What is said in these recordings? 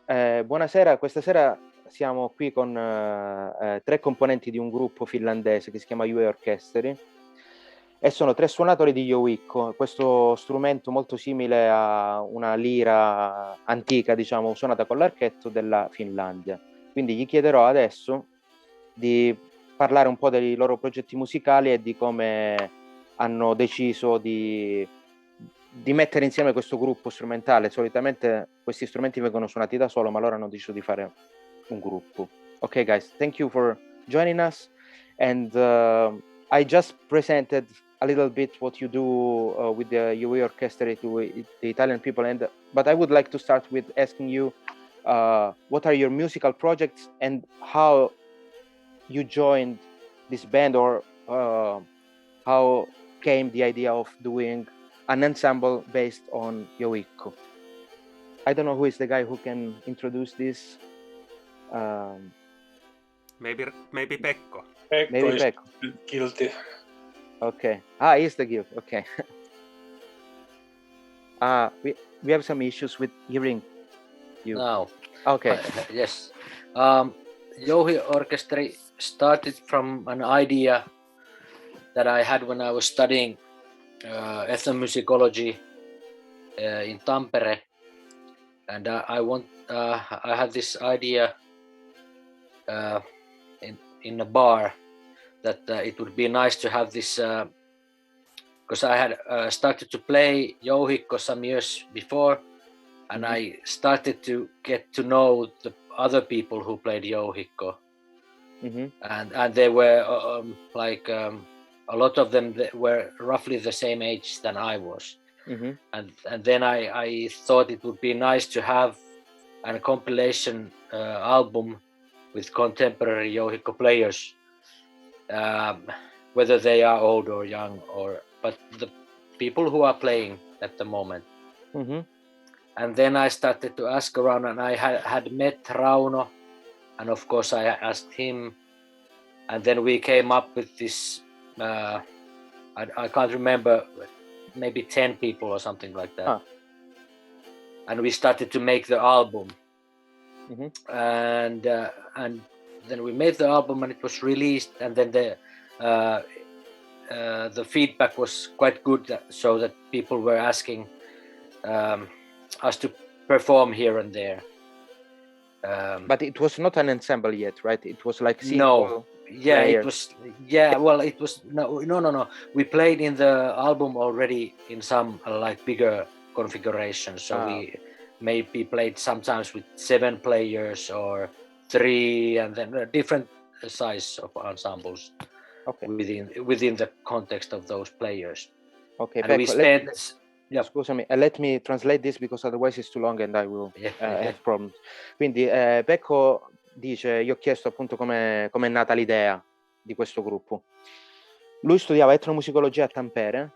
Buonasera, questa sera siamo qui con 3 componenti di un gruppo finlandese che si chiama Jouhiorkesteri e sono 3 suonatori di jouhikko, questo strumento molto simile a una lira antica, diciamo, suonata con l'archetto della Finlandia. Quindi gli chiederò adesso di parlare un po' dei loro progetti musicali e di come hanno deciso di mettere insieme questo gruppo strumentale. Solitamente questi strumenti vengono suonati da solo, ma loro hanno deciso di fare un gruppo. Okay, guys, thank you for joining us. And I just presented a little bit what you do with the Jouhiorkesteri to the Italian people, but I would like to start with asking you what are your musical projects and how you joined this band, or how came the idea of doing an ensemble based on jouhikko. I don't know who is the guy who can introduce this. Maybe Pekko. Maybe is Pekko. guilty. Okay. He's the guild. Okay. We have some issues with hearing you. Now. Okay. Yes. Jouhiorkesteri started from an idea that I had when I was studying ethnomusicology in Tampere, and I had this idea in a bar that it would be nice to have this, because I had started to play jouhikko some years before, and I started to get to know the other people who played jouhikko, and they were a lot of them were roughly the same age than I was, and then I thought it would be nice to have a compilation album with contemporary jouhikko players, whether they are old or young, but the people who are playing at the moment. And then I started to ask around, and I had met Rauno, and of course I asked him, and then we came up with this, I can't remember, maybe 10 people or something like that. And we started to make the album. And then we made the album and it was released, and then the feedback was quite good, so that people were asking us to perform here and there. But it was not an ensemble yet, right? It was like no. Yeah, players. It was. Yeah, well, it was no. We played in the album already in some like bigger configurations. So we maybe played sometimes with 7 players or 3, and then different size of ensembles. Okay. Within the context of those players. Okay. And we spent. Excuse me, let me translate this because otherwise it's too long and I will have problems. Quindi Pecco dice, io ho chiesto appunto come è nata l'idea di questo gruppo. Lui studiava etnomusicologia a Tampere,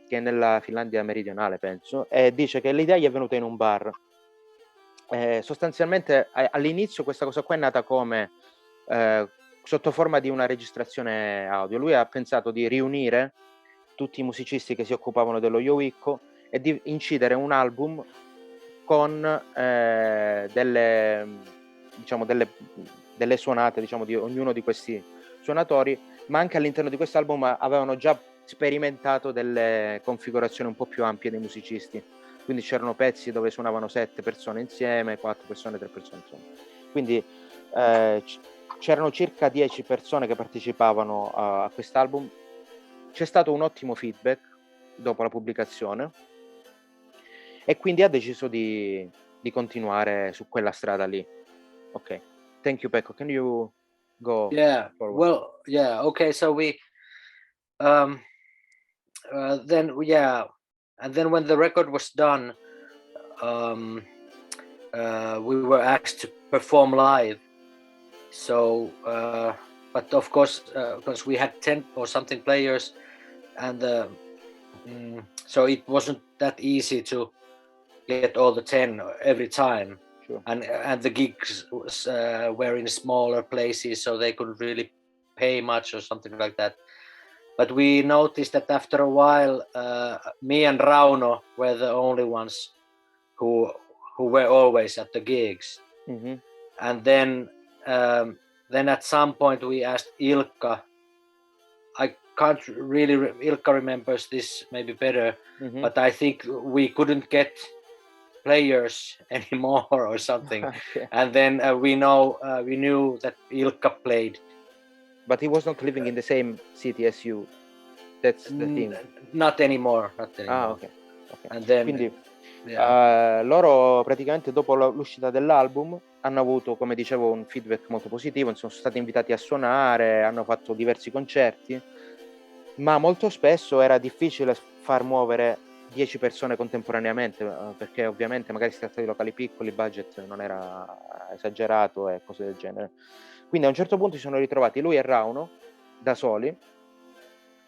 che è nella Finlandia meridionale penso, e dice che l'idea gli è venuta in un bar. Sostanzialmente all'inizio questa cosa qua è nata come sotto forma di una registrazione audio. Lui ha pensato di riunire tutti i musicisti che si occupavano dello jouhikko e di incidere un album con delle suonate, diciamo, di ognuno di questi suonatori, ma anche all'interno di questo album avevano già sperimentato delle configurazioni un po' più ampie dei musicisti, quindi c'erano pezzi dove suonavano 7 persone insieme, 4 persone, 3 persone, insomma. Quindi c'erano circa 10 persone che partecipavano a quest'album. C'è stato un ottimo feedback dopo la pubblicazione e quindi ha deciso di continuare su quella strada lì. Ok, thank you Pecco, can you go forward? Well, yeah, okay, so we and then when the record was done, we were asked to perform live, so but of course because we had 10 or something players, and so it wasn't that easy to get all the 10 every time. Sure. And the gigs were in smaller places, so they couldn't really pay much or something like that. But we noticed that after a while, me and Rauno were the only ones who were always at the gigs. Mhm. And then at some point we asked Ilkka. I can't really Ilkka remembers this maybe better, Mhm. but I think we couldn't get players anymore or something. Okay. And then we knew that Ilkka played. But he was not living in the same city as you. That's the thing. Not anymore. Ah, ok. And then, Quindi yeah. loro praticamente dopo l'uscita dell'album hanno avuto, come dicevo, un feedback molto positivo, sono stati invitati a suonare, hanno fatto diversi concerti, ma molto spesso era difficile far muovere 10 persone contemporaneamente, perché ovviamente magari si tratta di locali piccoli, il budget non era esagerato e cose del genere. Quindi a un certo punto si sono ritrovati lui e Rauno da soli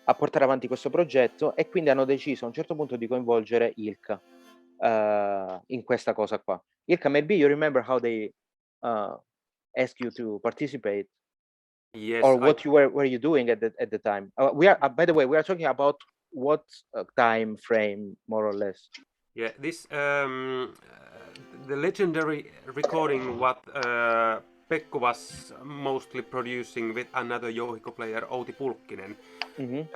a portare avanti questo progetto e quindi hanno deciso a un certo punto di coinvolgere Ilkka in questa cosa qua. Ilkka, maybe you remember how they asked you to participate, Yes, or what you were you doing at the time? We are by the way, we are talking about what time frame more or less? Yeah, this the legendary recording what Pekko was mostly producing with another Jouhikko player, Outi Pulkkinen. Mhm.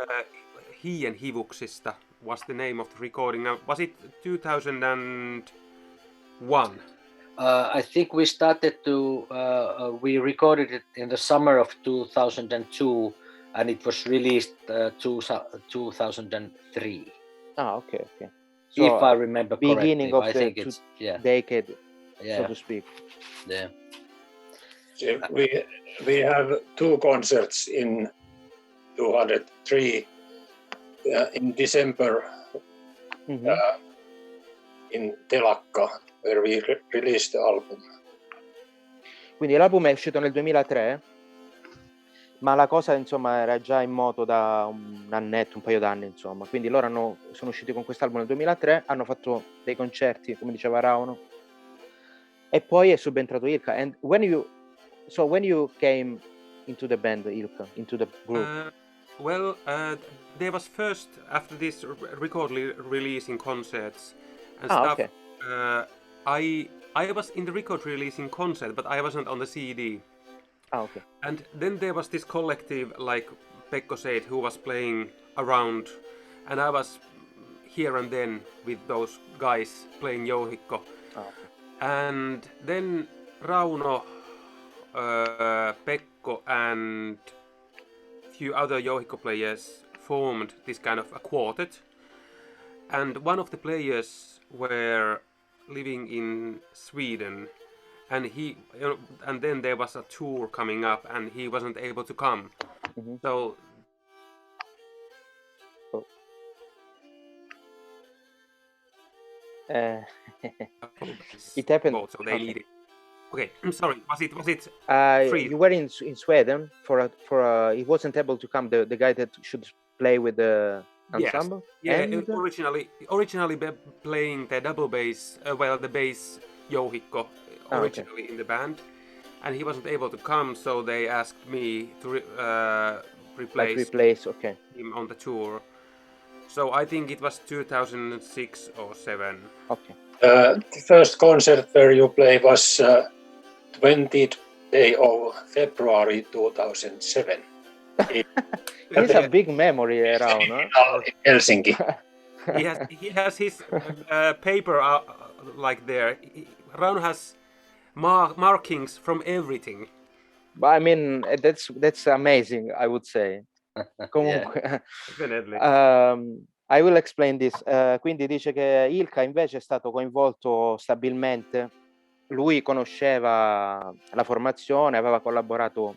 Hien hivuksista was the name of the recording. Was it 2001? I think we started to we recorded it in the summer of 2002, and it was released 2003. Ah, okay. So, if I remember beginning correctly, of I the think it's decade, yeah, so to speak. Yeah. So we have 2 concerts in 2003 in December in Telakka, where we released the album. Quindi l'album è uscito nel 2003, ma la cosa insomma era già in moto da un annetto, un paio d'anni insomma. Quindi loro sono usciti con quest'album nel 2003, hanno fatto dei concerti, come diceva Rauno, e poi è subentrato Ilkka. And when you came into the band, Ilkka, into the group? There was first, after this record releasing concerts and Ah, stuff, okay. I was in the record releasing concert, but I wasn't on the CD. Ah, okay. And then there was this collective, like Pekko said, who was playing around, and I was here and then with those guys playing Jouhikko. Ah, okay. And then Rauno, Pekko, and few other Jouhikko players formed this kind of a quartet. And one of the players were living in Sweden, and then there was a tour coming up, and he wasn't able to come. Mm-hmm. So it happened. So they needed. Okay, I'm sorry. Was it? You were in Sweden for he wasn't able to come. The guy that should play with the ensemble. Yes. Yeah, and originally playing the double bass. The bass Jouhikko originally in the band, and he wasn't able to come. So they asked me to replace him on the tour. So I think it was 2006 or 7. Okay. The first concert where you play was 20th day of February 2007. He's a big memory around, huh? In Helsinki. He has his paper like there. Rauno has markings from everything. But I mean, that's amazing, I would say. Comunque, Definitely. I will explain this. Quindi dice che Ilkka invece è stato coinvolto stabilmente. Lui conosceva la formazione, aveva collaborato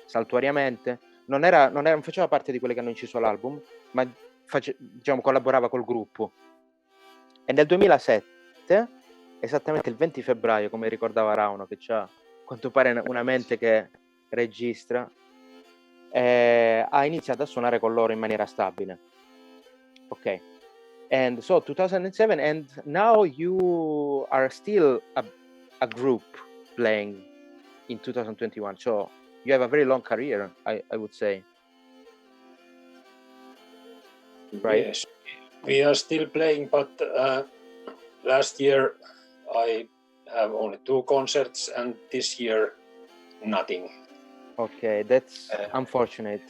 saltuariamente. Non faceva parte di quelli che hanno inciso l'album, ma collaborava col gruppo. E nel 2007, esattamente il 20 febbraio, come ricordava Rauno, che c'ha a quanto pare una mente che registra, ha iniziato a suonare con loro in maniera stabile. Ok. And so 2007, and now you are still a group playing in 2021. So you have a very long career, I would say. Right? Yes, we are still playing, but last year I have only 2 concerts, and this year nothing. Ok, that's unfortunate.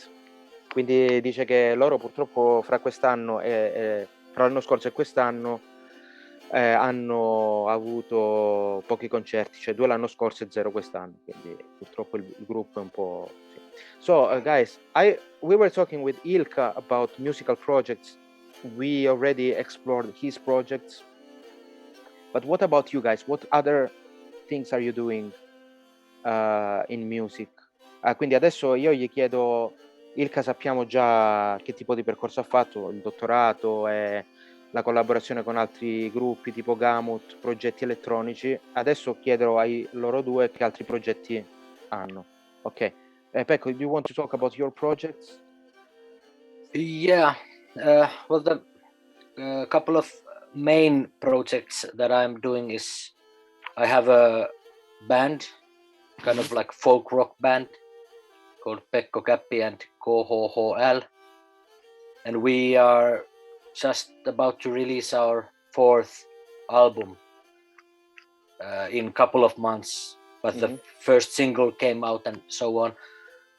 Quindi dice che loro purtroppo fra l'anno scorso e quest'anno hanno avuto pochi concerti, cioè 2 l'anno scorso e 0 quest'anno, quindi purtroppo il gruppo è un po'... Sì. So guys, we were talking with Ilkka about musical projects. We already explored his projects. But what about you guys? What other things are you doing in music? Quindi adesso io gli chiedo, Ilkka, sappiamo già che tipo di percorso ha fatto, il dottorato e la collaborazione con altri gruppi tipo Gamut, progetti elettronici. Adesso chiedo ai loro due che altri progetti hanno. Ok. Pecco, do you want to talk about your projects? Yeah, well, the couple of main projects that I'm doing is I have a band, kind of like folk rock band called Pekko Käppi and KHHL, and we are just about to release our 4th album in a couple of months, but the first single came out and so on.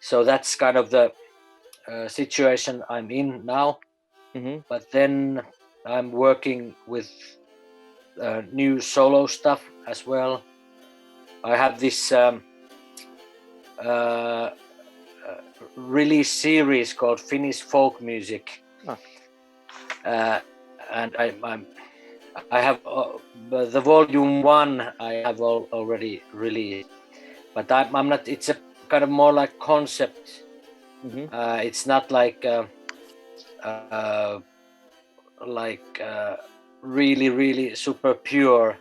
So that's kind of the situation I'm in now. But then I'm working with new solo stuff as well. I have this release series called Finnish Folk Music, and I have the volume 1 I have already released, but I'm not. It's a kind of more like concept. It's not like really super pure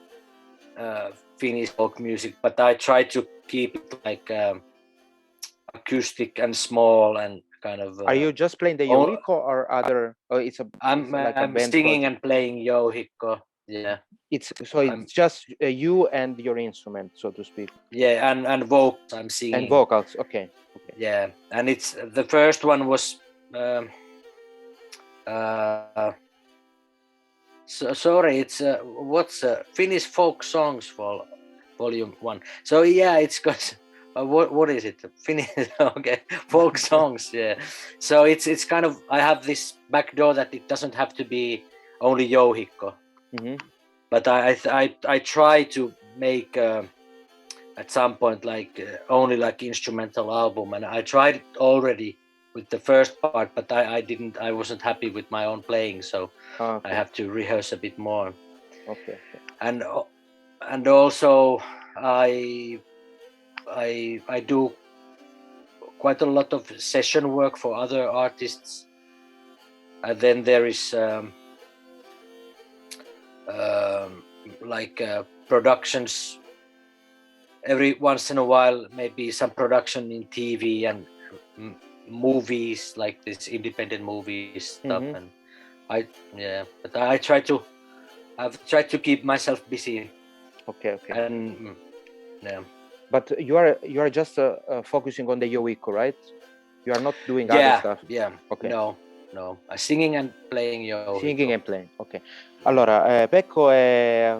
Finnish folk music, but I try to keep it like acoustic and small and kind of. Are you just playing the Jouhiorkesteri or other? I'm singing and playing Jouhiorkesteri. Yeah. It's just you and your instrument, so to speak. Yeah, and vocals. I'm singing. And vocals. Okay. Yeah, and it's the first one was. Sorry, it's what's Finnish folk songs for volume 1. So yeah, it's got what is it? Finnish okay, folk songs. Yeah. So it's kind of I have this back door that it doesn't have to be only Jouhiorkesteri. But I try to make at some point like only like instrumental album, and I tried it already with the first part, but I wasn't happy with my own playing, so I have to rehearse a bit more. Okay. And also I do quite a lot of session work for other artists, and then there is productions every once in a while, maybe some production in TV and movies, like this independent movies stuff. And but I've tried to keep myself busy. Okay. And but you are just focusing on the Jouhiorkesteri, right? You are not doing other stuff. Yeah. Okay. No. Singing and playing Jouhiorkesteri. Singing and playing. Ok. Allora, Pecco è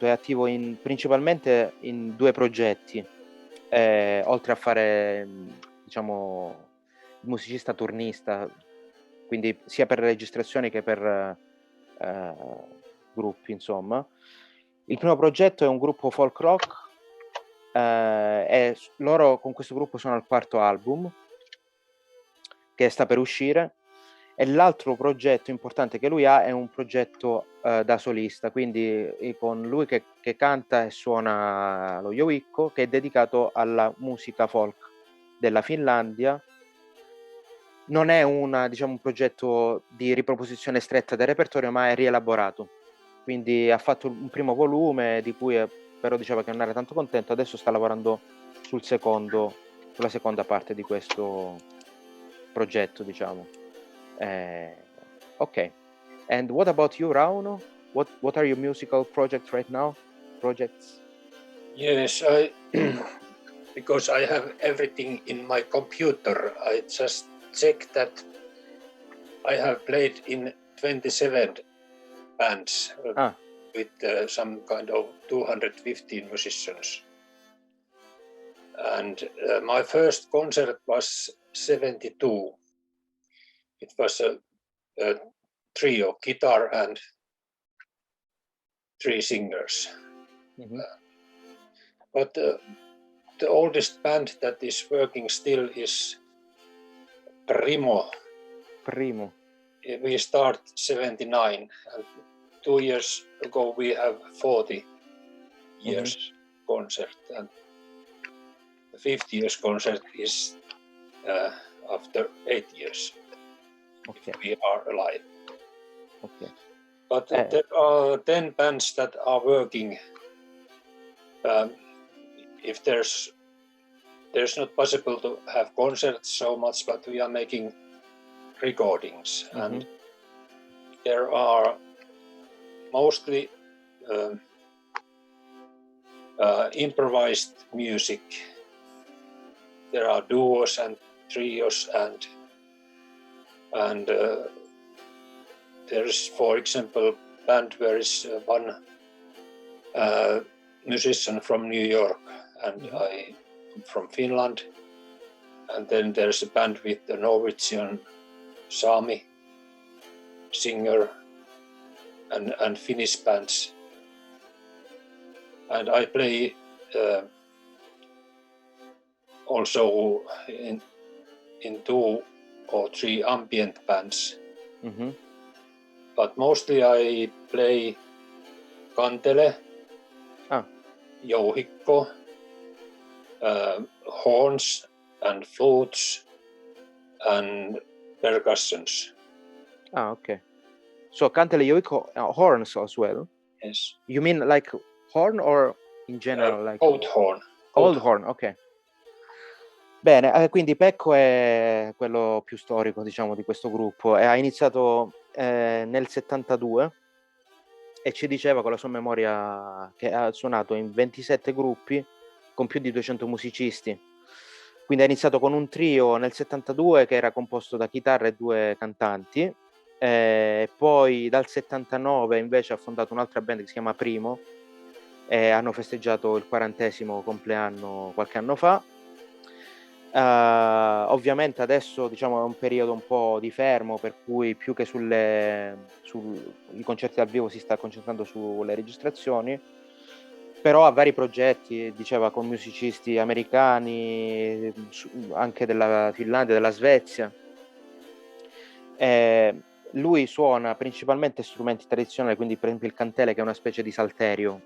attivo principalmente in 2 progetti, oltre a fare, diciamo, il musicista turnista, quindi sia per registrazioni che per gruppi, insomma. Il primo progetto è un gruppo folk rock, e loro con questo gruppo sono al 4º album che sta per uscire, e l'altro progetto importante che lui ha è un progetto da solista, quindi con lui che canta e suona lo Jouhiorkesteri, che è dedicato alla musica folk della Finlandia. Non è un progetto di riproposizione stretta del repertorio, ma è rielaborato. Quindi ha fatto un primo volume di cui però diceva che non era tanto contento. Adesso sta lavorando sulla seconda parte di questo progetto, diciamo. Okay. And what about you, Rauno? What are your musical projects right now? Yes, because I have everything in my computer. I just checked that I have played in 27 bands. with some kind of 215 musicians. And my first concert was 72. It was a trio, guitar and 3 singers. But the oldest band that is working still is Primo. We start 79, and 2 years ago we have 40 years concert, and the 50 years concert is after 8 years. Okay. We are alive. Okay. But there are 10 bands that are working. If there's not possible to have concerts so much, but we are making recordings, and there are mostly improvised music. There are duos and trios, and there is, for example, band where is one musician from New York and I from Finland, and then there's a band with the Norwegian Sami singer and Finnish bands, and I play also in 2 or 3 ambient bands, but mostly I play kantele, jouhikko, horns and flutes and percussions. Okay. So kantele, jouhikko, horns as well. Yes. You mean like horn or in general? Like Old horn. Old horn, ok. Bene, quindi Pecco è quello più storico, diciamo, di questo gruppo e ha iniziato nel 72 e ci diceva con la sua memoria che ha suonato in 27 gruppi con più di 200 musicisti. Quindi ha iniziato con un trio nel 72 che era composto da chitarra e 2 cantanti, poi dal 79 invece ha fondato un'altra band che si chiama Primo e hanno festeggiato il 40° compleanno qualche anno fa. Ovviamente adesso, diciamo, è un periodo un po' di fermo, per cui più che sui concerti dal vivo si sta concentrando sulle registrazioni, però ha vari progetti, diceva, con musicisti americani, anche della Finlandia, della Svezia. Lui suona principalmente strumenti tradizionali, quindi per esempio il kantele, che è una specie di salterio,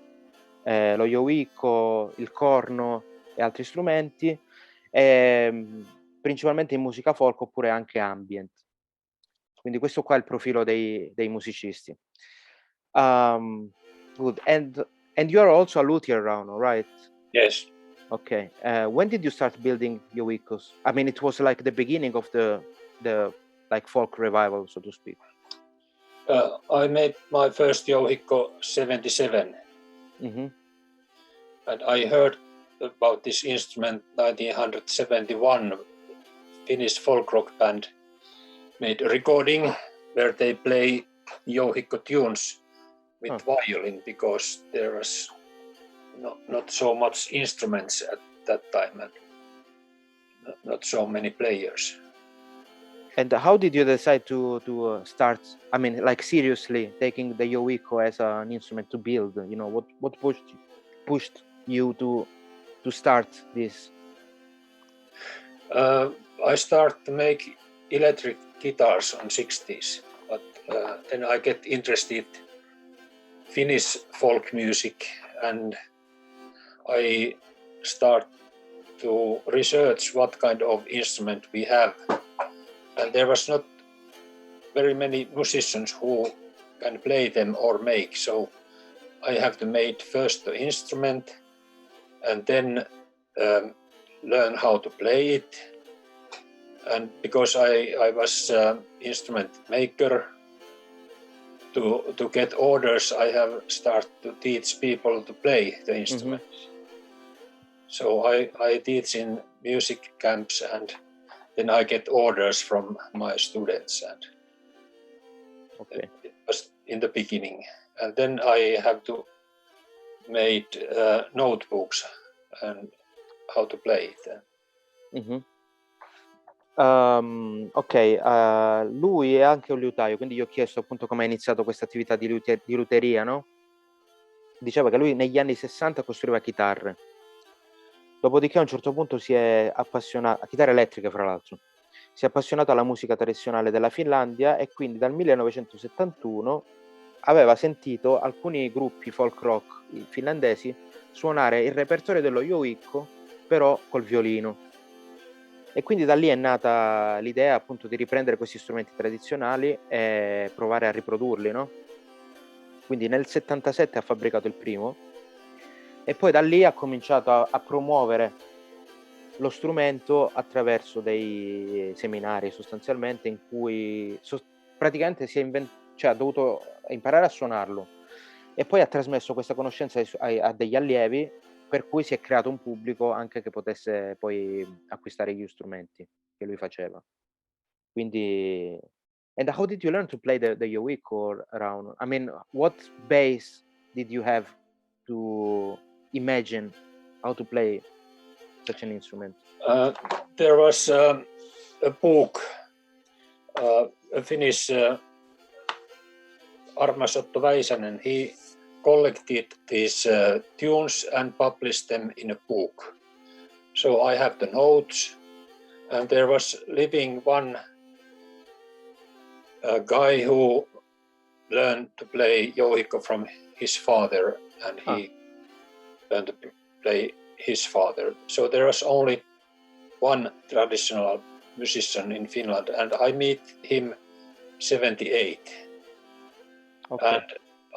lo jouhikko, il corno e altri strumenti, principalmente in musica folk oppure anche ambient. Quindi questo qua è il profilo dei musicisti. Good. And you are also a luthier, Rauno, right? Yes. Okay. When did you start building jouhikkos? I mean, it was like the beginning of the like folk revival, so to speak. I made my first jouhikko 77, and I heard about this instrument 1971. Finnish folk rock band made a recording where they play jouhikko tunes with violin, because there was not so much instruments at that time and not so many players. And how did you decide to start? I mean, like seriously taking the jouhikko as an instrument to build. You know, what pushed you to start this? I started to make electric guitars on 60s, but then I get interested Finnish folk music, and I start to research what kind of instrument we have, and there was not very many musicians who can play them or make, so I have to make first the instrument and then learn how to play it. And because I was instrument maker, to get orders, I have started to teach people to play the instruments. So I teach in music camps, and then I get orders from my students, and it was in the beginning and then I have to make notebooks and how to play it. Mhm. Ok, lui è anche un liutaio, quindi gli ho chiesto appunto come ha iniziato questa attività di luteria, no? Diceva che lui negli anni 60 costruiva chitarre, dopodiché a un certo punto si è appassionato, a chitarre elettriche fra l'altro, si è appassionato alla musica tradizionale della Finlandia e quindi dal 1971 aveva sentito alcuni gruppi folk rock finlandesi suonare il repertorio dello Jouhikko però col violino. E quindi da lì è nata l'idea appunto di riprendere questi strumenti tradizionali e provare a riprodurli, no? Quindi nel 77 ha fabbricato il primo e poi da lì ha cominciato a promuovere lo strumento attraverso dei seminari sostanzialmente in cui praticamente ha dovuto imparare a suonarlo e poi ha trasmesso questa conoscenza a degli allievi, per cui si è creato un pubblico anche che potesse poi acquistare gli strumenti che lui faceva. Quindi, and how did you learn to play the Jouhikko around? I mean, what base did you have to imagine how to play such an instrument? There was a book, a Finnish Armas Otto Väisänen. He collected these tunes and published them in a book. So I have the notes, and there was living one guy who learned to play Jouhikko from his father, and he learned to play his father. So there was only one traditional musician in Finland, and I meet him 78. Okay. And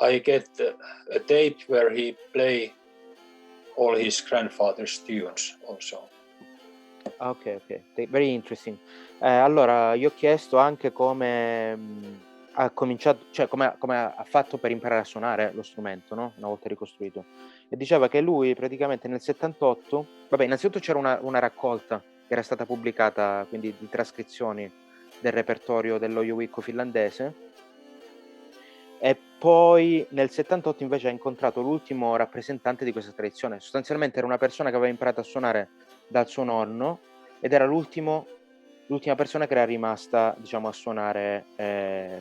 I get a tape where he play all his grandfather's tunes also. Ok, very interesting. Allora, gli ho chiesto anche come ha cominciato, cioè come ha fatto per imparare a suonare lo strumento, no? Una volta ricostruito. E diceva che lui praticamente nel 78, vabbè, innanzitutto c'era una raccolta che era stata pubblicata, quindi di trascrizioni del repertorio dello Jouhikko finlandese, e poi nel 78 invece ha incontrato l'ultimo rappresentante di questa tradizione. Sostanzialmente era una persona che aveva imparato a suonare dal suo nonno ed era l'ultima persona che era rimasta, diciamo, a suonare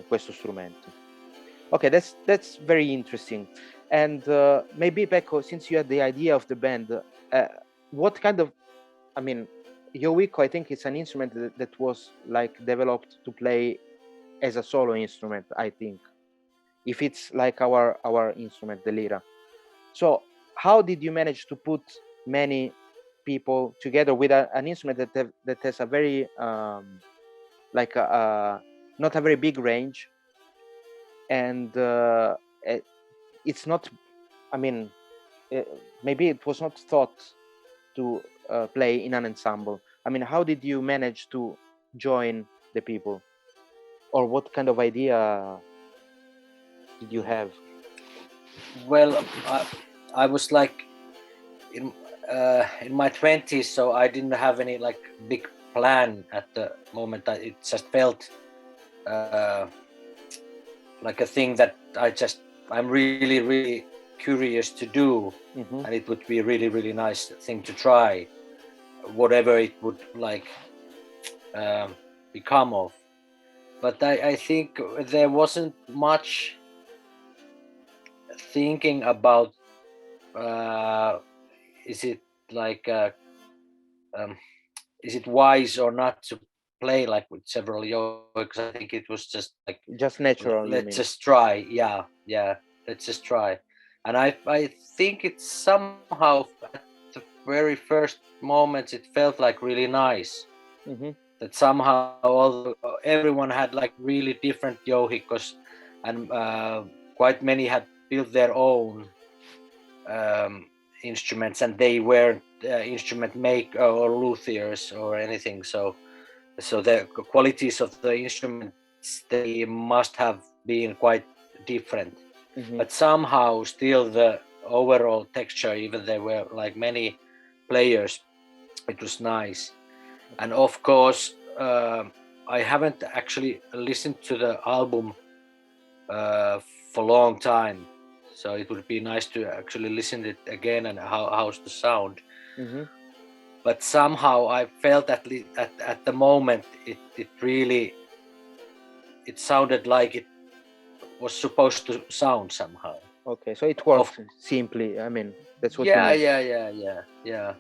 questo strumento. Okay, that's very interesting. And maybe Pecco, since you had the idea of the band, what kind of, I mean, Jouhikko, I think it's an instrument that was like developed to play as a solo instrument, I think. If it's like our instrument, the lira. So how did you manage to put many people together with an instrument that has a very not a very big range, and it's not, I mean, maybe it was not thought to play in an ensemble. I mean, how did you manage to join the people, or what kind of idea did you have? Well, I was like in my 20s, so I didn't have any like big plan at the moment. It just felt like a thing that I'm really, really curious to do, and it would be a really, really nice thing to try, whatever it would like become of. But I think there wasn't much thinking about is it like is it wise or not to play like with several Because I think it was just like Just natural. Let's just try. Yeah. Let's just try. And I think it's somehow at the very first moments it felt like really nice. That somehow everyone had like really different Jouhikkos, and quite many had built their own instruments, and they weren't instrument maker or luthiers or anything. So the qualities of the instruments, they must have been quite different. But somehow still the overall texture, even there were like many players, it was nice. And of course, I haven't actually listened to the album a long time. So it would be nice to actually listen to it again and how's the sound. Mm-hmm. But somehow I felt at the moment it really sounded like it was supposed to sound somehow. Okay, so it works simply. I mean, that's what you mean. Yeah.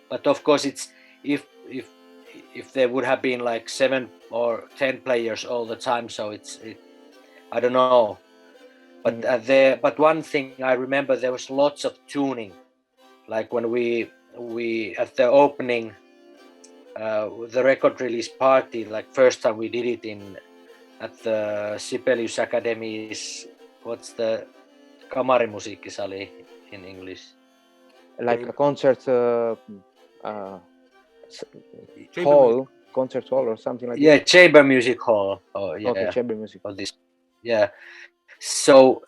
But of course, it's if there would have been like 7 or 10 players all the time, so I don't know. But but one thing I remember, there was lots of tuning. Like when we at the opening, the record release party, like first time we did it at the Sibelius Academy's, what's the kamarimusiikkisali in English? Like a concert concert hall or something like that. Yeah, chamber music hall. Oh yeah. Okay, chamber music. Or this. Yeah. So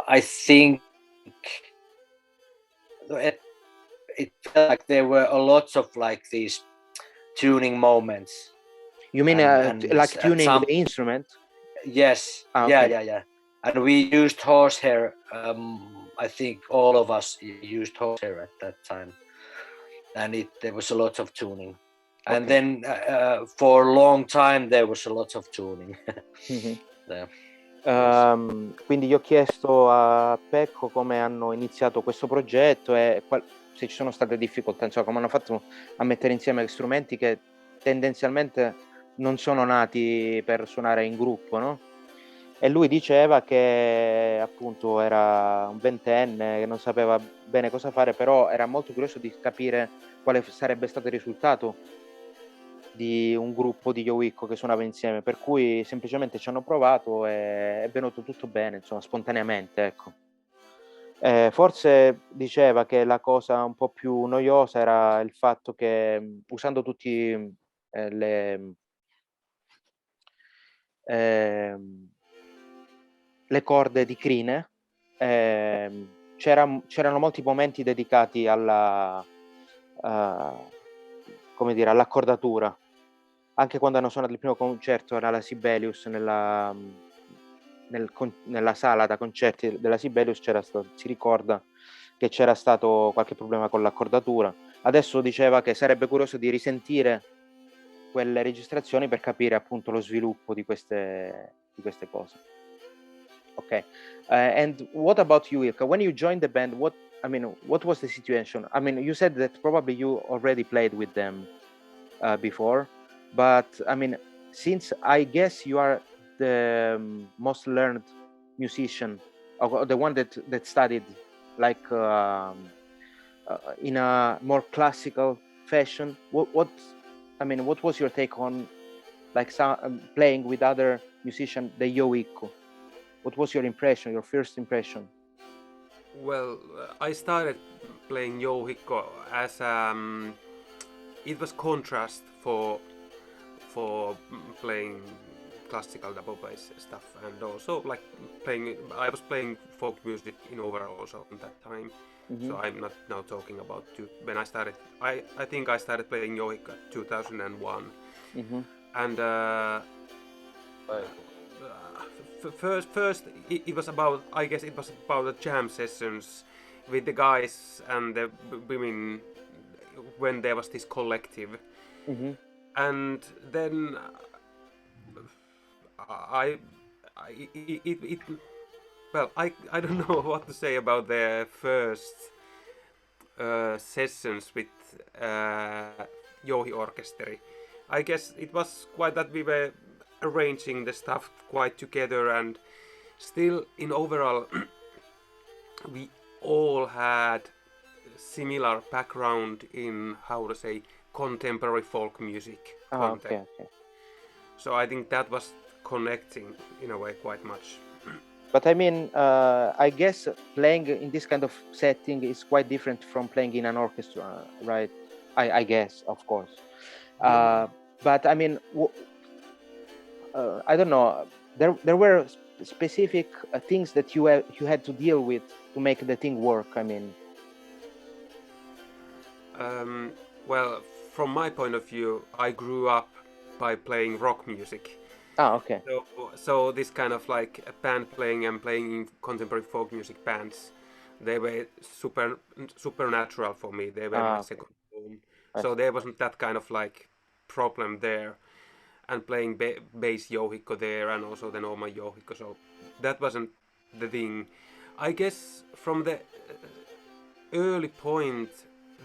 I think it felt like there were a lot of like these tuning moments. You mean like tuning the instrument? Yes. Okay. Yeah. And we used horsehair. I think all of us used horsehair at that time, and there was a lot of tuning. Okay. And then for a long time there was a lot of tuning. Quindi io ho chiesto a Pecco come hanno iniziato questo progetto e se ci sono state difficoltà, insomma, come hanno fatto a mettere insieme strumenti che tendenzialmente non sono nati per suonare in gruppo, no? E lui diceva che appunto era un ventenne, che non sapeva bene cosa fare, però era molto curioso di capire quale sarebbe stato il risultato di un gruppo di Jouhiorkesteri che suonava insieme, per cui semplicemente ci hanno provato e è venuto tutto bene, insomma, spontaneamente, ecco. Forse diceva che la cosa un po' più noiosa era il fatto che usando tutti le corde di crine c'erano molti momenti dedicati all'accordatura. Anche quando hanno suonato il primo concerto alla Sibelius, nella sala da concerti della Sibelius si ricorda che c'era stato qualche problema con l'accordatura. Adesso diceva che sarebbe curioso di risentire quelle registrazioni per capire appunto lo sviluppo di queste cose. Okay. And what about you, Ilka? When you joined the band, what was the situation? I mean, you said that probably you already played with them before, but I mean, since I guess you are the most learned musician, or the one that studied like in a more classical fashion, what was your take on like playing with other musicians, the Jouhiorkesteri? What was your impression, your first impression? Well, I started playing Jouhiorkesteri as it was contrast for playing classical double bass stuff, and also like I was playing folk music in overall also at that time. Mm-hmm. So I'm not now talking about when I started. I think I started playing Jouhiorkesteri 2001, mm-hmm. And first it was about, I guess it was about the jam sessions with the guys and the women when there was this collective. Mm-hmm. And then I don't know what to say about the first sessions with Jouhiorkesteri. I guess it was quite that we were arranging the stuff quite together, and still in overall we all had similar background in, how to say, contemporary folk music. Okay. So I think that was connecting in a way quite much. But I mean, I guess playing in this kind of setting is quite different from playing in an orchestra, right? I guess, of course. But I mean, I don't know. There were specific things that you had to deal with to make the thing work. I mean, well, from my point of view, I grew up by playing rock music, Okay. So this kind of like a band playing and playing in contemporary folk music bands, they were supernatural for me. They were my Okay. second home. I So see. there wasn't that kind of like problem there. And playing bass Jouhikko there and also the normal Jouhikko. So that wasn't the thing. I guess from the early point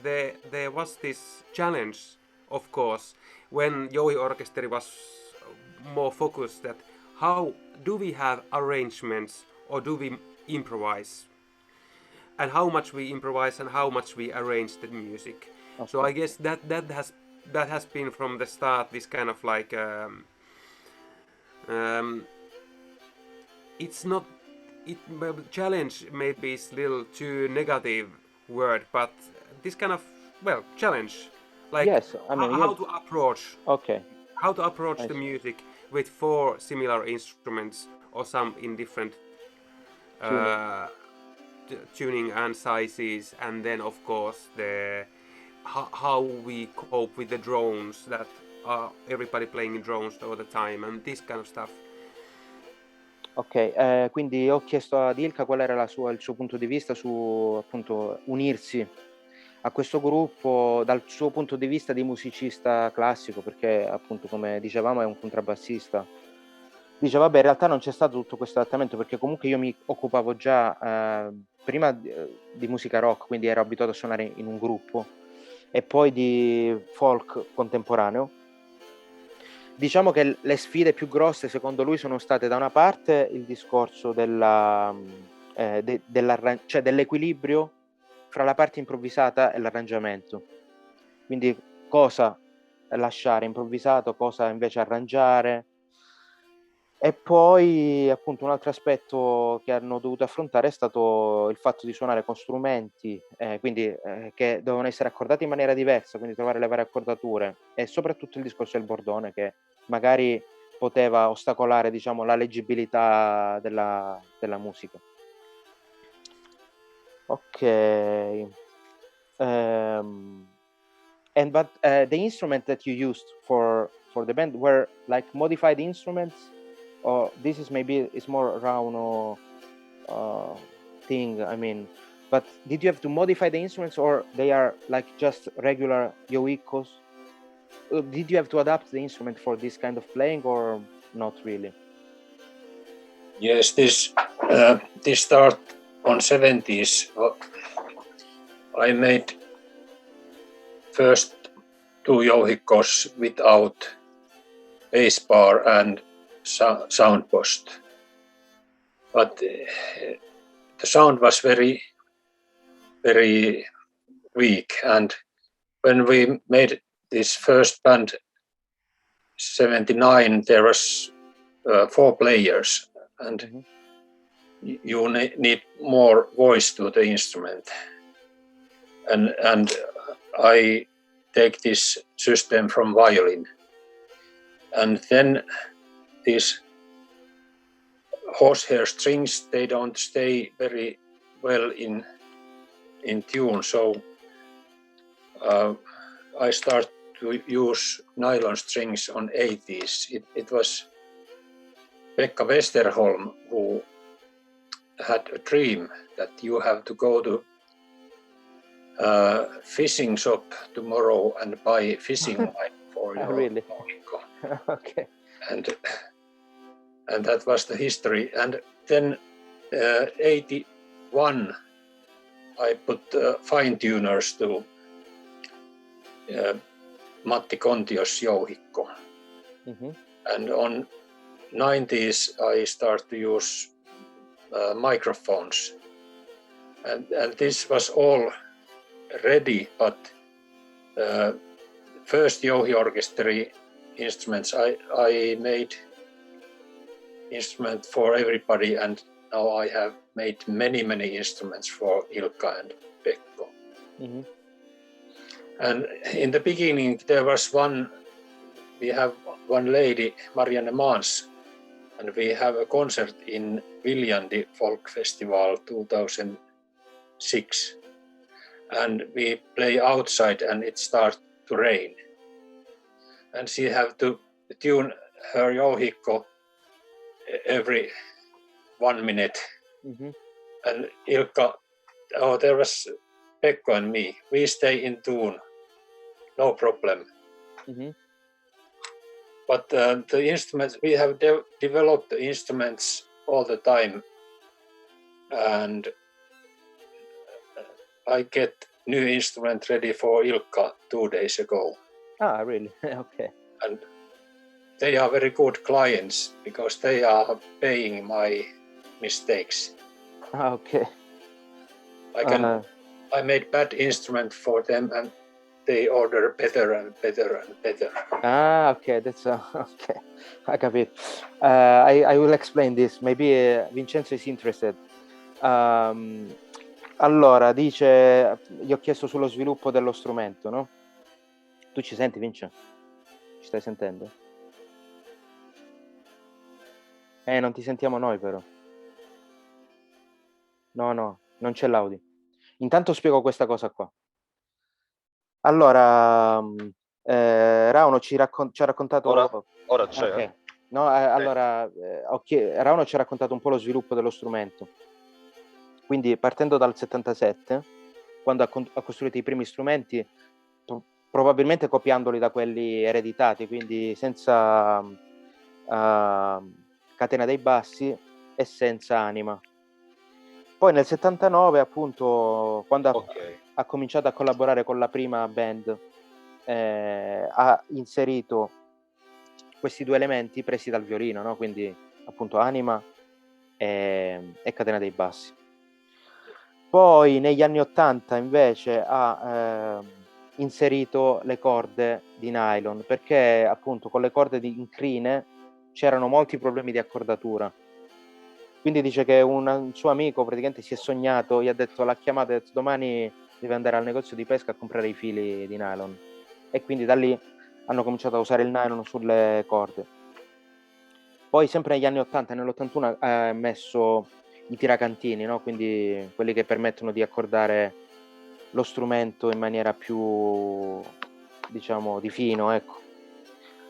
there was this challenge, of course, when Jouhiorkesteri was more focused that how do we have arrangements or do we improvise, and how much we improvise and how much we arrange the music. So Okay. I guess that has been from the start this kind of like it's not it challenge maybe is a little too negative word, but this kind of challenge, like Yes, I mean, how to approach okay. I the see. music with four similar instruments or some in different Tuning. uh, tuning and sizes, and then of course the how we cope with the drones that are everybody playing in drones all the time and this kind of stuff. Ok, quindi ho chiesto ad Ilka qual era il suo punto di vista su appunto unirsi a questo gruppo dal suo punto di vista di musicista classico, perché appunto come dicevamo è un contrabbassista. Dice vabbè, in realtà non c'è stato tutto questo adattamento perché comunque io mi occupavo già prima di musica rock, quindi ero abituato a suonare in un gruppo, e poi di folk contemporaneo. Diciamo che le sfide più grosse secondo lui sono state da una parte il discorso cioè dell'equilibrio fra la parte improvvisata e l'arrangiamento. Quindi cosa lasciare improvvisato, cosa invece arrangiare. E poi appunto un altro aspetto che hanno dovuto affrontare è stato il fatto di suonare con strumenti, quindi che dovevano essere accordati in maniera diversa, quindi trovare le varie accordature, e soprattutto il discorso del bordone che magari poteva ostacolare, diciamo, la leggibilità della musica. Ok. But the instrument that you used for the band were like modified instruments, or this is maybe it's more around thing. I mean, but did you have to modify the instruments, or they are like just regular Jouhikkos? Did you have to adapt the instrument for this kind of playing, or not really? Yes, this start on 70s. I made first two Jouhikkos without bass bar and sound post, but the sound was very, very weak. And when we made this first band, 79, there was 4 players, and you need more voice to the instrument. And I take this system from violin. And then these horsehair strings, they don't stay very well in tune. So I start to use nylon strings on 80s. It was Pekka Westerholm who had a dream that you have to go to fishing shop tomorrow and buy fishing line for your Really? Jouhikko. Okay. And that was the history. And then 81, I put fine tuners to Matti Kontio's Jouhikko. And on 90s, I start to use microphones. And this was all ready, but first Jouhiorkesteri instruments, I made instrument for everybody, and now I have made many instruments for Ilkka and Pekko. And in the beginning there was we have one lady, Marianne Mans, and we have a concert in Viljandi Folk Festival 2006, and we play outside and it starts to rain, and she have to tune her Jouhikko every 1 minute. Mm-hmm. And Ilkka, there was Pekko and me. We stay in tune, no problem. Mm-hmm. But the instruments, we have developed the instruments all the time. And I get new instrument ready for Ilkka 2 days ago. Ah, really? Okay. And they are very good clients because they are paying my mistakes. Ah, okay. I made bad instrument for them and they order better and better and better. Ah, okay, that's okay. I capito. I will explain this. Maybe Vincenzo is interested. Allora, dice, gli ho chiesto sullo sviluppo dello strumento, no? Tu ci senti, Vince? Ci stai sentendo? Non ti sentiamo noi, però. No, non c'è l'audio. Intanto spiego questa cosa qua. Allora, Rauno ci ha raccontato... Ora c'è. Okay. No, allora, Rauno ci ha raccontato un po' lo sviluppo dello strumento. Quindi, partendo dal 77, quando ha costruito i primi strumenti, probabilmente copiandoli da quelli ereditati, quindi senza catena dei bassi e senza anima. Poi nel 79, appunto, quando ha cominciato a collaborare con la prima band, ha inserito questi due elementi presi dal violino, no? Quindi appunto anima e catena dei bassi. Poi negli anni 80 invece ha inserito le corde di nylon, perché appunto con le corde in crine c'erano molti problemi di accordatura. Quindi dice che un suo amico praticamente si è sognato, gli ha detto, l'ha chiamato e ha detto domani devi andare al negozio di pesca a comprare i fili di nylon. E quindi da lì hanno cominciato a usare il nylon sulle corde. Poi sempre negli anni 80 e nell'81 ha messo i tiracantini, no? Quindi quelli che permettono di accordare lo strumento in maniera più, diciamo, di fino, ecco.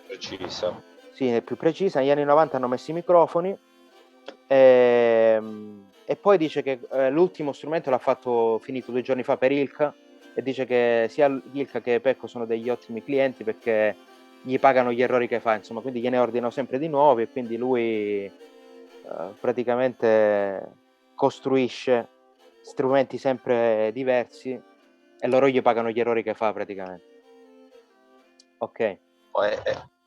Precisa. Sì, è più precisa. Negli anni 90 hanno messo i microfoni e poi dice che l'ultimo strumento l'ha fatto finito 2 giorni fa per Ilkka e dice che sia Ilkka che Pecco sono degli ottimi clienti perché gli pagano gli errori che fa, insomma, quindi gliene ordinano sempre di nuovi e quindi lui praticamente costruisce strumenti sempre diversi e loro gli pagano gli errori che fa praticamente. Ok.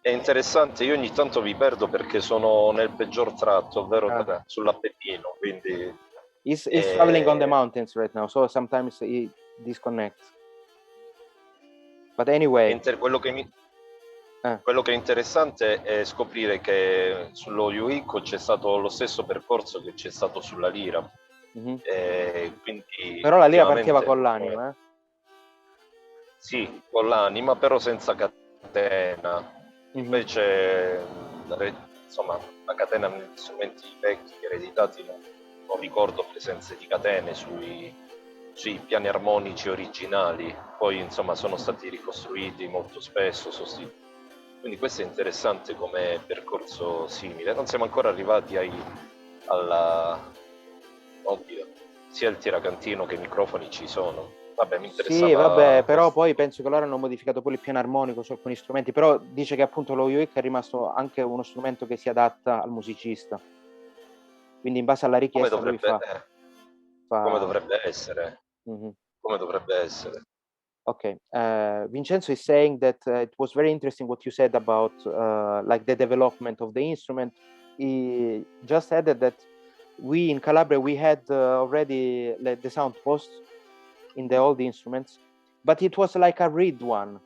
È interessante, io ogni tanto vi perdo perché sono nel peggior tratto, ovvero sull'Appennino, quindi... He's traveling on the mountains right now, so sometimes he disconnects. But anyway... Quello che è interessante è scoprire che sullo Jouhikko c'è stato lo stesso percorso che c'è stato sulla Lira. Mm-hmm. Quindi, però la Lira partiva con l'anima, Sì, con l'anima, però senza catena. Invece, insomma, la catena negli strumenti vecchi, ereditati, non ricordo presenze di catene sui piani armonici originali. Poi, insomma, sono stati ricostruiti molto spesso, sostituiti. Quindi questo è interessante come percorso simile. Non siamo ancora arrivati oddio, sia il tiracantino che i microfoni ci sono. Vabbè, mi interessava. Sì, vabbè, però poi penso che loro hanno modificato poi il piano armonico su alcuni strumenti, però dice che appunto lo Jouhikko è rimasto anche uno strumento che si adatta al musicista. Quindi in base alla richiesta lui fa... Come dovrebbe essere. Mm-hmm. Come dovrebbe essere. Okay, Vincenzo is saying that it was very interesting what you said about like the development of the instrument. He just added that we in Calabria we had already the sound post in the old instruments, but it was like a reed one.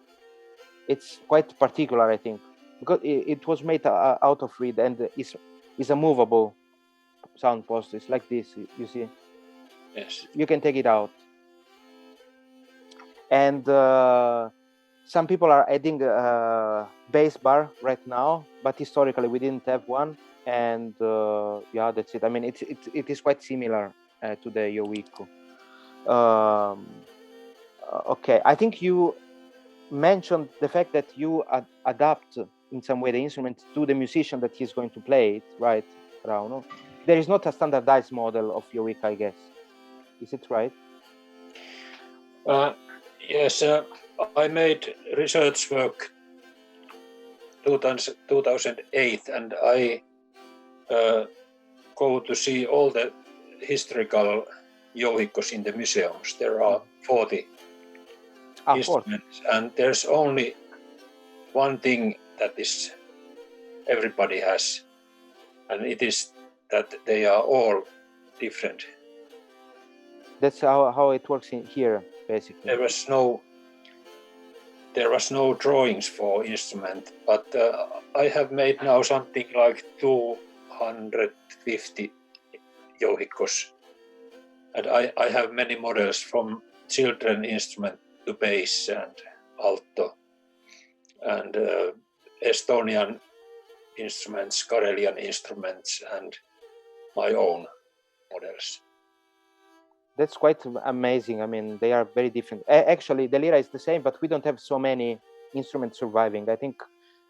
It's quite particular, I think, because it was made out of reed and is a movable sound post. It's like this, you see. Yes. You can take it out. And some people are adding a bass bar right now, but historically we didn't have one. And yeah, that's it. I mean, it is quite similar to the Jouhikko. Okay, I think you mentioned the fact that you adapt in some way the instrument to the musician that he's going to play it, right, Rauno? There is not a standardized model of Jouhico, I guess. Is it right? Yes, I made research work 2008, and I go to see all the historical Jouhicos in the museums. There are 40 instruments, and there's only one thing that is everybody has, and it is that they are all different. That's how it works in here, basically. There was no drawings for instrument, but I have made now something like 250 Jouhicos, and I have many models from children instrument to bass and alto, and Estonian instruments, Karelian instruments, and my own models. That's quite amazing. I mean, they are very different. Actually, the Lira is the same, but we don't have so many instruments surviving. I think,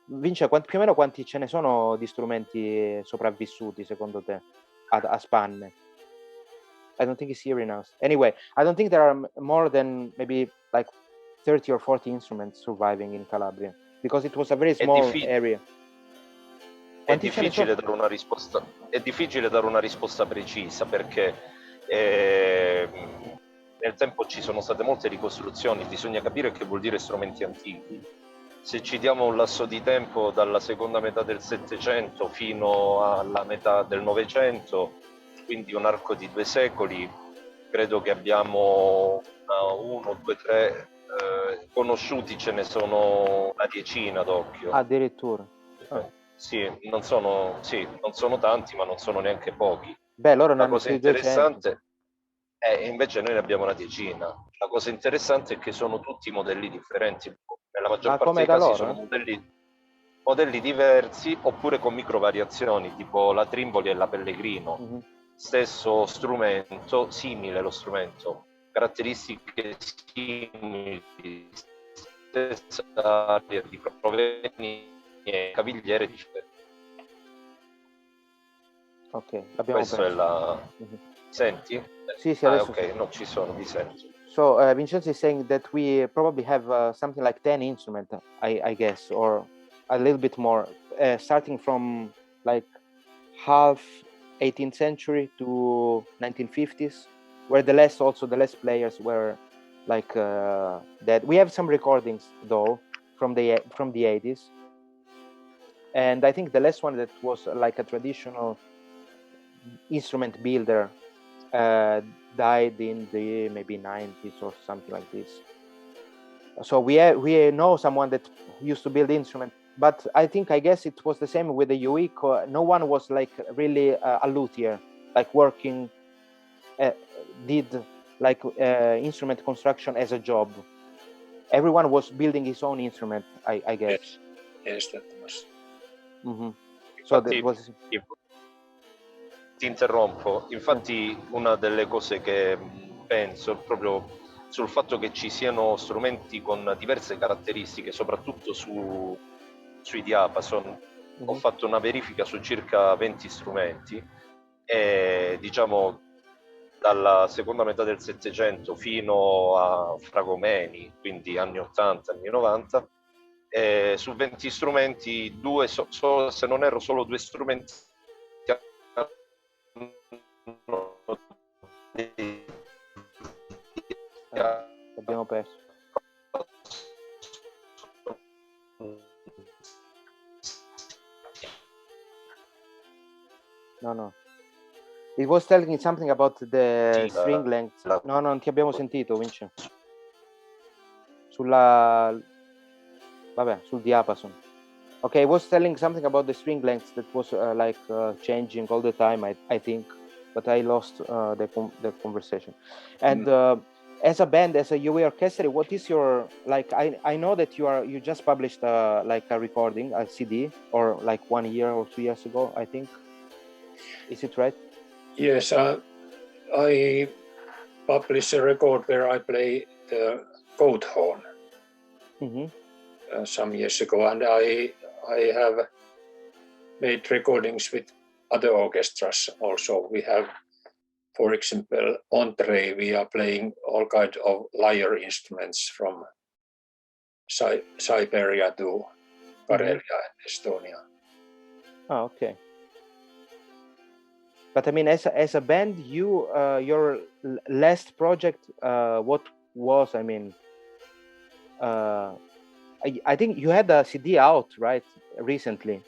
Vince, più o meno quanti ce ne sono di strumenti sopravvissuti, secondo te, a spanne? I don't think he's hearing us. Anyway, I don't think there are more than maybe like 30 or 40 instruments surviving in Calabria, because it was a very small area. È difficile dare una risposta precisa, perché nel tempo ci sono state molte ricostruzioni, bisogna capire che vuol dire strumenti antichi. Se ci diamo un lasso di tempo dalla seconda metà del Settecento fino alla metà del Novecento, quindi un arco di 2 secoli, credo che abbiamo 1, 2, 3 conosciuti, ce ne sono una decina d'occhio. Addirittura. Sì, non sono tanti, ma non sono neanche pochi. Beh, loro La cosa interessante è invece noi ne abbiamo una decina. La cosa interessante è che sono tutti modelli differenti. Nella maggior parte dei casi sono modelli diversi, oppure con micro variazioni, tipo la Trimboli e la Pellegrino. Stesso strumento, simile lo strumento, caratteristiche simili, stessa area di provenienza, cavigliere differenti. Ok, l'abbiamo Questo è la... Senti? Sì, adesso ok, non ci sono, vi sento. So Vincenzo is saying that we probably have something like 10 instruments, I guess, or a little bit more, starting from like half 18th century to 1950s, where the less players were like that. We have some recordings though from the 80s, and I think the last one that was like a traditional instrument builder died in the maybe 90s or something like this. So we know someone that used to build instruments, but I guess it was the same with the Jouhico. No one was like really a luthier, like working, did like instrument construction as a job. Everyone was building his own instrument, I guess. Yes, that was. So that was. Ti interrompo, infatti una delle cose che penso proprio sul fatto che ci siano strumenti con diverse caratteristiche, soprattutto sui diapason. Ho fatto una verifica su circa 20 strumenti e diciamo dalla seconda metà del Settecento fino a Fragomeni, quindi anni 80, anni 90, su 20 strumenti, se non erro solo 2 strumenti L'abbiamo perso. No. It was telling something about the string length. No, non ti abbiamo sentito, Vince. Sul diapason. Okay, it was telling something about the string length that was changing all the time, I think, but I lost the conversation. And as a band, as a Jouhiorkesteri, what is your I know that you just published a recording, a CD, or like 1 year or 2 years ago, I think. Is it right? Yes, I published a record where I play the goat horn some years ago, and I have made recordings with other orchestras also. We have, for example, Entree, we are playing all kinds of lyre instruments from Siberia to Karelia and Estonia. Oh, okay. But I mean, as a band, your last project, what was? I mean, I think you had a CD out, right, recently.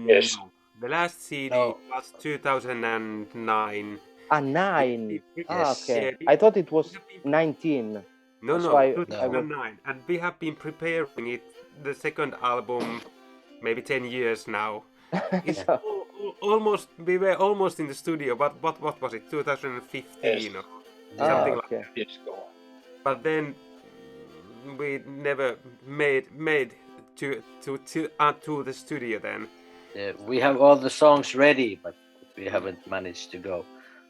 Yes. No. The last CD No. was 2009. 9. Yes. Okay. Yeah, I thought it was 19. No, So no, I 2009. And we have been preparing it, the second album, maybe 10 years now. It's So- almost, we were almost in the studio, but what was it, 2015 Yes. or Ah, something like okay. that. Disco. But then we never made to the studio then. We have all the songs ready, but we haven't managed to go.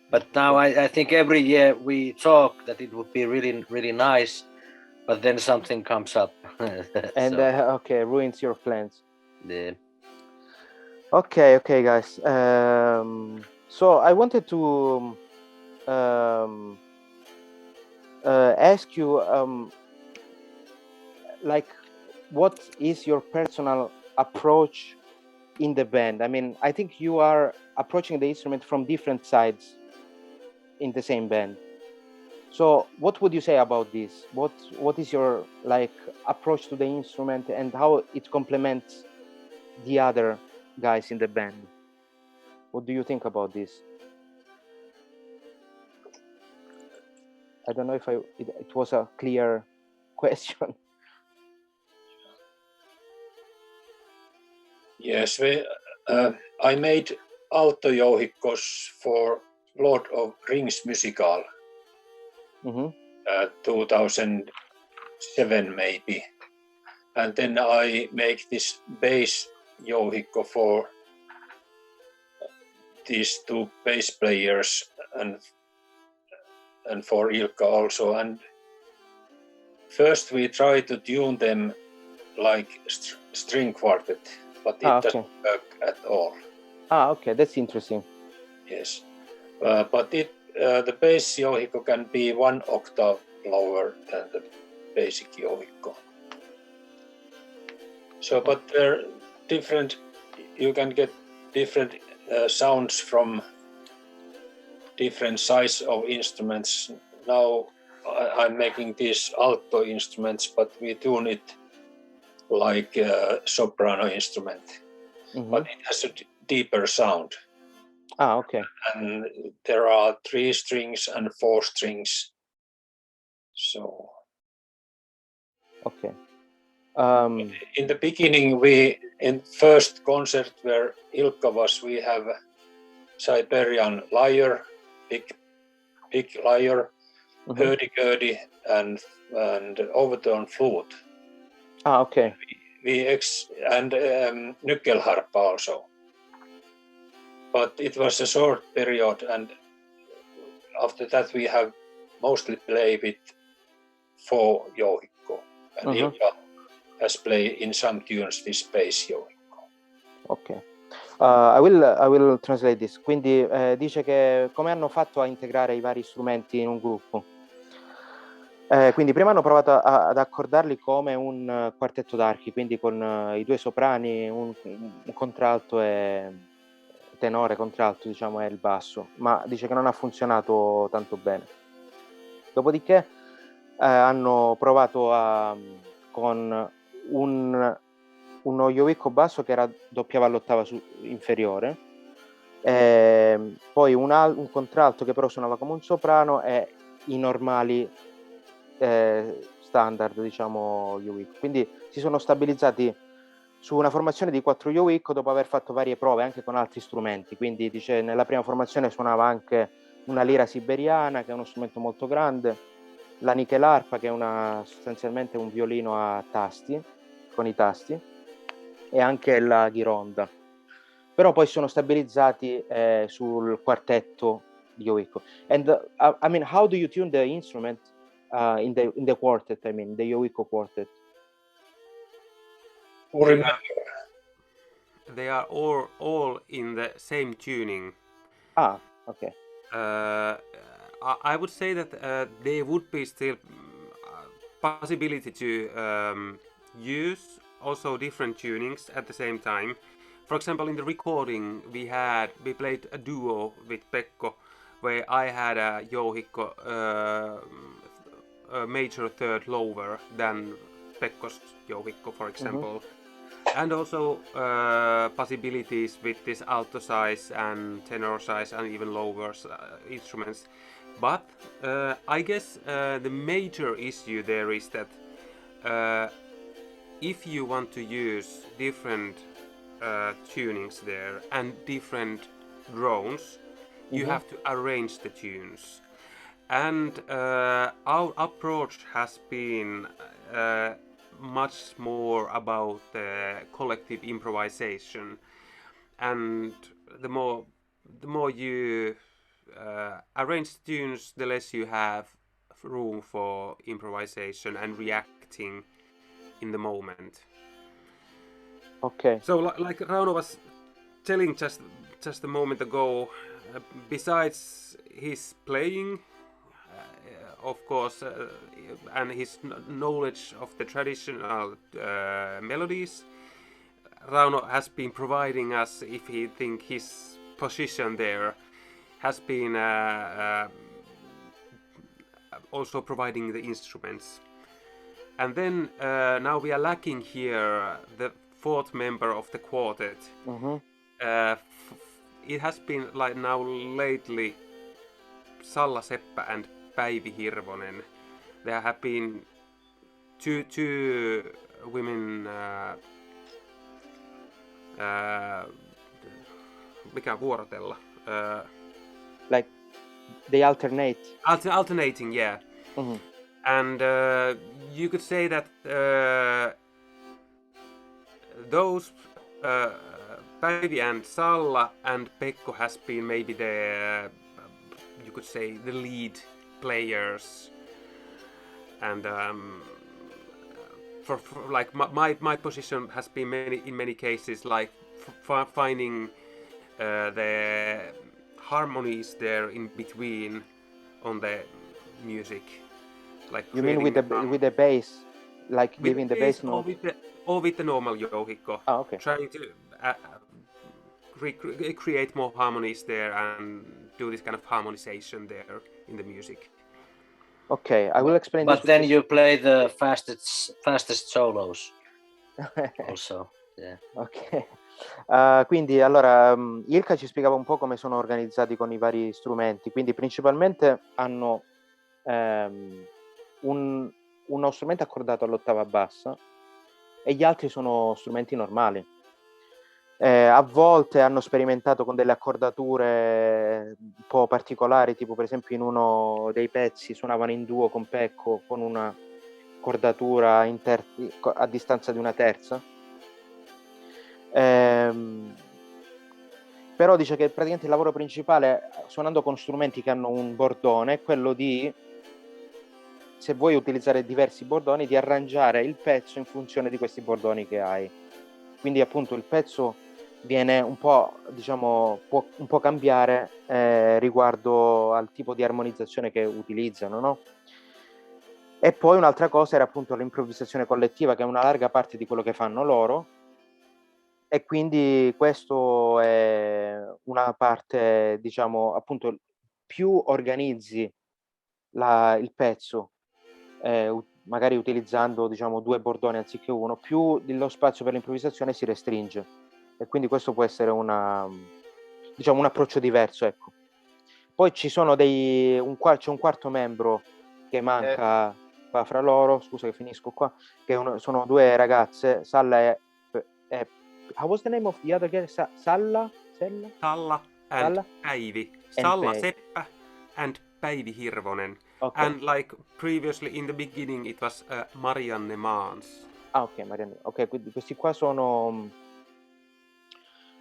But now I think every year we talk that it would be really, really nice, but then something comes up. And So, okay, ruins your plans. yeah. Okay, guys. So I wanted to ask you, like, what is your personal approach in the band? I mean, I think you are approaching the instrument from different sides in the same band. So what would you say about this? What is your like approach to the instrument and how it complements the other guys in the band? What do you think about this? I don't know if it was a clear question. Yes, I made alto jouhikkos for Lord of Rings musical, 2007 maybe, and then I make this bass jouhikko for these two bass players and for Ilkka also. And first we try to tune them like string quartet, but it doesn't work at all. Okay, that's interesting. Yes, but the bass jouhikko can be 1 octave lower than the basic jouhikko. So, but they're different. You can get different sounds from different size of instruments. Now I'm making these alto instruments, but we tune it like a soprano instrument, but it has a deeper sound. Okay. And there are 3 strings and 4 strings. So. Okay. In the beginning, in first concert where Ilkka was, we have Siberian lyre, big lyre, hurdy-gurdy, and overtone flute. Okay. And nyckelharpa also. But it was a short period, and after that we have mostly played with 4 jouhikko, and Ilkka has played in some tunes this bass jouhikko. Ok. I will translate this. Quindi dice che come hanno fatto a integrare i vari strumenti in un gruppo. Quindi prima hanno provato ad accordarli come un quartetto d'archi, quindi con i 2 soprani, un contralto e tenore, contralto, diciamo, e il basso, ma dice che non ha funzionato tanto bene. Dopodiché hanno provato con uno jouhikko basso che doppiava all'ottava inferiore, poi un contralto che però suonava come un soprano e i normali standard, diciamo, jouhikko. Quindi si sono stabilizzati su una formazione di 4 jouhikko dopo aver fatto varie prove anche con altri strumenti. Quindi dice nella prima formazione suonava anche una lira siberiana, che è uno strumento molto grande, la nickelarpa, che è sostanzialmente un violino a tasti, con i tasti, e anche la ghironda. Però poi sono stabilizzati sul quartetto di jouhikko. And I mean, how do you tune the instrument in the quartet? I mean, the jouhikko quartet. they are all in the same tuning. Ah, okay. I would say that there would be still possibility to use also different tunings at the same time. For example, in the recording we played a duo with Pekko, where I had a Jouhiorkesteri a major third lower than Pekko's Jouhiorkesteri, for example. And also possibilities with this alto size and tenor size and even lower instruments. But I guess the major issue there is that if you want to use different tunings there and different drones, you have to arrange the tunes. And our approach has been much more about collective improvisation, and the more you arrange tunes, the less you have room for improvisation and reacting in the moment. Okay. So like Rauno was telling just a moment ago, besides his playing, of course, and his knowledge of the traditional melodies, Rauno has been providing us, if he think his position there, has been also providing the instruments. And then now we are lacking here the fourth member of the quartet. It has been like now lately Salla Seppä and Päivi Hirvonen. There have been two women. Mikä vuorotella? Like they alternate. Alternating, yeah. And you could say that those Päivi and Salla and Pekko has been maybe the you could say the lead players, and for like my position has been in many cases like finding the harmonies there in between on the music, like you mean with the bass, like giving the bass note, or with the normal Jouhiorkesteri. Okay. Trying to create more harmonies there and do this kind of harmonization there in the music. Okay, I will explain. But then you play the fastest solos also. Yeah. Ok. Quindi allora Ilka ci spiegava un po' come sono organizzati con i vari strumenti, quindi principalmente hanno uno strumento accordato all'ottava bassa e gli altri sono strumenti normali. A volte hanno sperimentato con delle accordature un po' particolari, tipo per esempio in uno dei pezzi suonavano in duo con Pecco con una accordatura a distanza di una terza. Però dice che praticamente il lavoro principale, suonando con strumenti che hanno un bordone, è quello di, se vuoi utilizzare diversi bordoni, di arrangiare il pezzo in funzione di questi bordoni che hai. Quindi appunto il pezzo viene un po', diciamo, può un po' cambiare riguardo al tipo di armonizzazione che utilizzano, no? E poi un'altra cosa era appunto l'improvvisazione collettiva, che è una larga parte di quello che fanno loro, e quindi questo è una parte, diciamo, appunto, più organizzi il pezzo, magari utilizzando, diciamo, 2 bordoni anziché uno, più lo spazio per l'improvvisazione si restringe, e quindi questo può essere diciamo, un approccio diverso, ecco. Poi ci sono c'è un quarto membro che manca qua fra loro, scusa che finisco qua, che sono 2 ragazze, Salla e how was the name of the other girl? Salla and Päivi. Salla Seppä and Päivi Hirvonen. Okay. And like previously in the beginning it was Marianne Maans. Ok, Marianne. Ok, quindi questi qua sono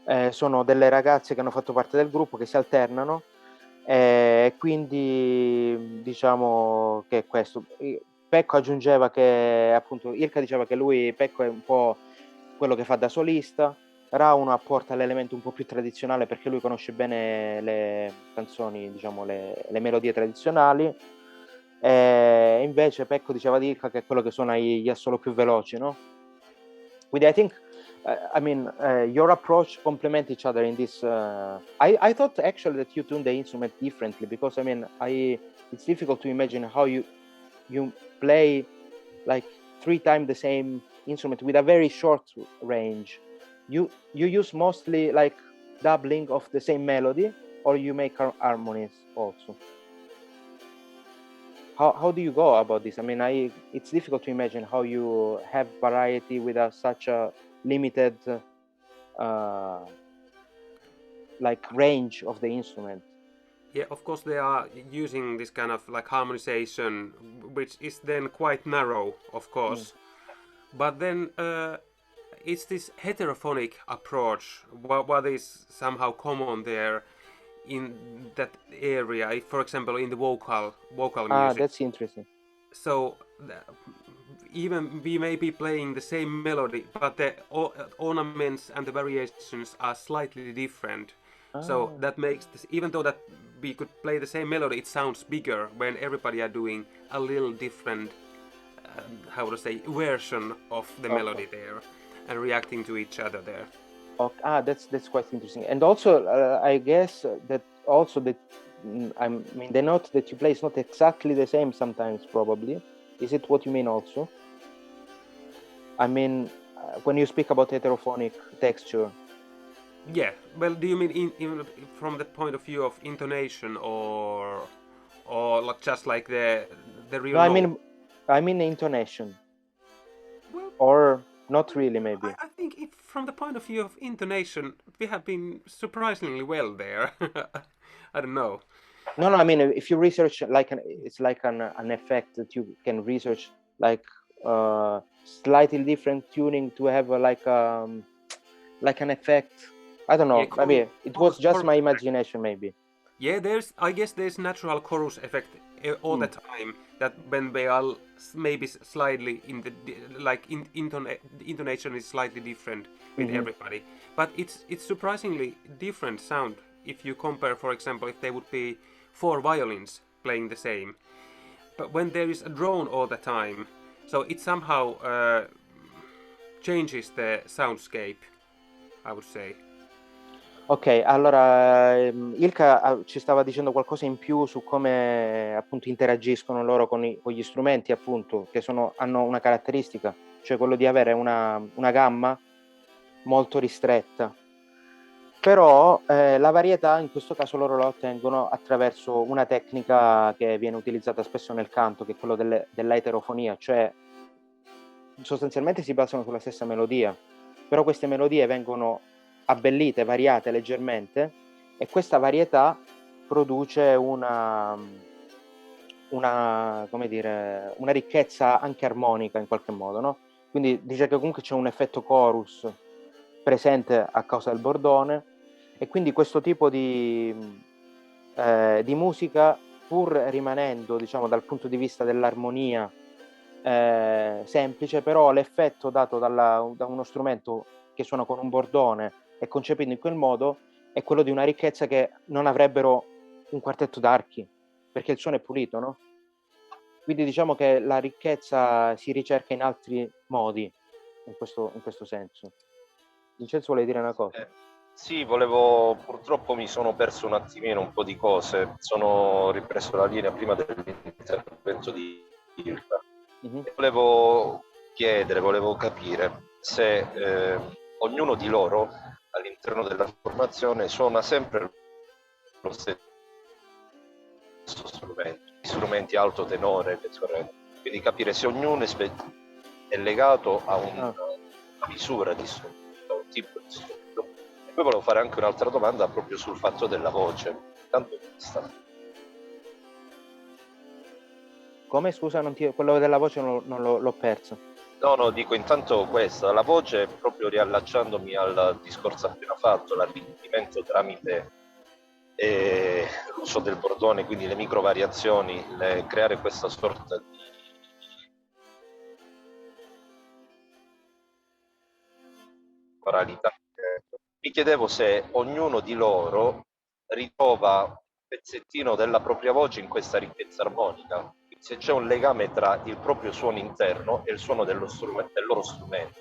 delle ragazze che hanno fatto parte del gruppo, che si alternano, e quindi diciamo che è questo. Pecco aggiungeva che appunto Ilka diceva che Pecco è un po' quello che fa da solista, Rauno apporta l'elemento un po' più tradizionale perché lui conosce bene le canzoni, diciamo le melodie tradizionali, e invece Pecco diceva di Ilka che è quello che suona gli assolo più veloci, no? Quindi I think, your approach complement each other in this. I thought actually that you tune the instrument differently because it's difficult to imagine how you play like 3 times the same instrument with a very short range. You use mostly like doubling of the same melody, or you make harmonies also. How do you go about this? I mean, it's difficult to imagine how you have variety with such a limited like range of the instrument. Yeah, of course they are using this kind of like harmonization, which is then quite narrow, of course. But then it's this heterophonic approach. What is somehow common there in that area? If, for example, in the vocal music. That's interesting. So even we may be playing the same melody, but the ornaments and the variations are slightly different. So that makes this, even though that we could play the same melody, it sounds bigger when everybody are doing a little different, how to say, version of the melody there, and reacting to each other there. Okay. That's quite interesting. And also, I guess that also the note that you play is not exactly the same sometimes. Probably, is it what you mean also? I mean, when you speak about heterophonic texture. Yeah. Well, do you mean in from the point of view of intonation, or like just like the real? No, I mean intonation. Well, or not really, maybe. I think if from the point of view of intonation, we have been surprisingly well there. I don't know. No, I mean, if you research it's like an effect that you can research, like slightly different tuning to have like an effect. I don't know. Yeah, maybe it was just my imagination, maybe. Yeah, I guess there's natural chorus effect all the time, that when they are maybe slightly in the intonation is slightly different with everybody, but it's surprisingly different sound if you compare, for example, if there would be 4 violins playing the same, but when there is a drone all the time, so it somehow changes the soundscape, I would say. Ok, allora Ilka ci stava dicendo qualcosa in più su come appunto interagiscono loro con gli strumenti, appunto, che hanno una caratteristica, cioè quello di avere una gamma molto ristretta. Però la varietà in questo caso loro la ottengono attraverso una tecnica che viene utilizzata spesso nel canto, che è quello dell'eterofonia, cioè sostanzialmente si basano sulla stessa melodia, però queste melodie vengono abbellite, variate leggermente, e questa varietà produce una ricchezza anche armonica in qualche modo, no? Quindi dice che comunque c'è un effetto chorus presente a causa del bordone, e quindi questo tipo di musica, pur rimanendo, diciamo, dal punto di vista dell'armonia semplice, però l'effetto dato da uno strumento che suona con un bordone e concepito in quel modo è quello di una ricchezza che non avrebbero un quartetto d'archi, perché il suono è pulito, no? Quindi diciamo che la ricchezza si ricerca in altri modi, in questo senso. Vincenzo vuole dire una cosa? Sì, purtroppo mi sono perso un attimino un po' di cose, sono ripreso la linea prima dell'intervento di Ilka. Volevo capire se ognuno di loro all'interno della formazione suona sempre lo stesso strumento, gli strumenti alto, tenore, quindi capire se ognuno è legato a una misura di strumento, a un tipo di strumento. E poi volevo fare anche un'altra domanda proprio sul fatto della voce. Tanto questa. Come, scusa, quello della voce non l'ho perso. No, dico intanto questa, la voce, proprio riallacciandomi al discorso appena fatto, l'arricchimento tramite l'uso del bordone, quindi le micro variazioni, creare questa sorta di oralità mi chiedevo se ognuno di loro ritrova un pezzettino della propria voce in questa ricchezza armonica, se c'è un legame tra il proprio suono interno e il suono del loro strumento.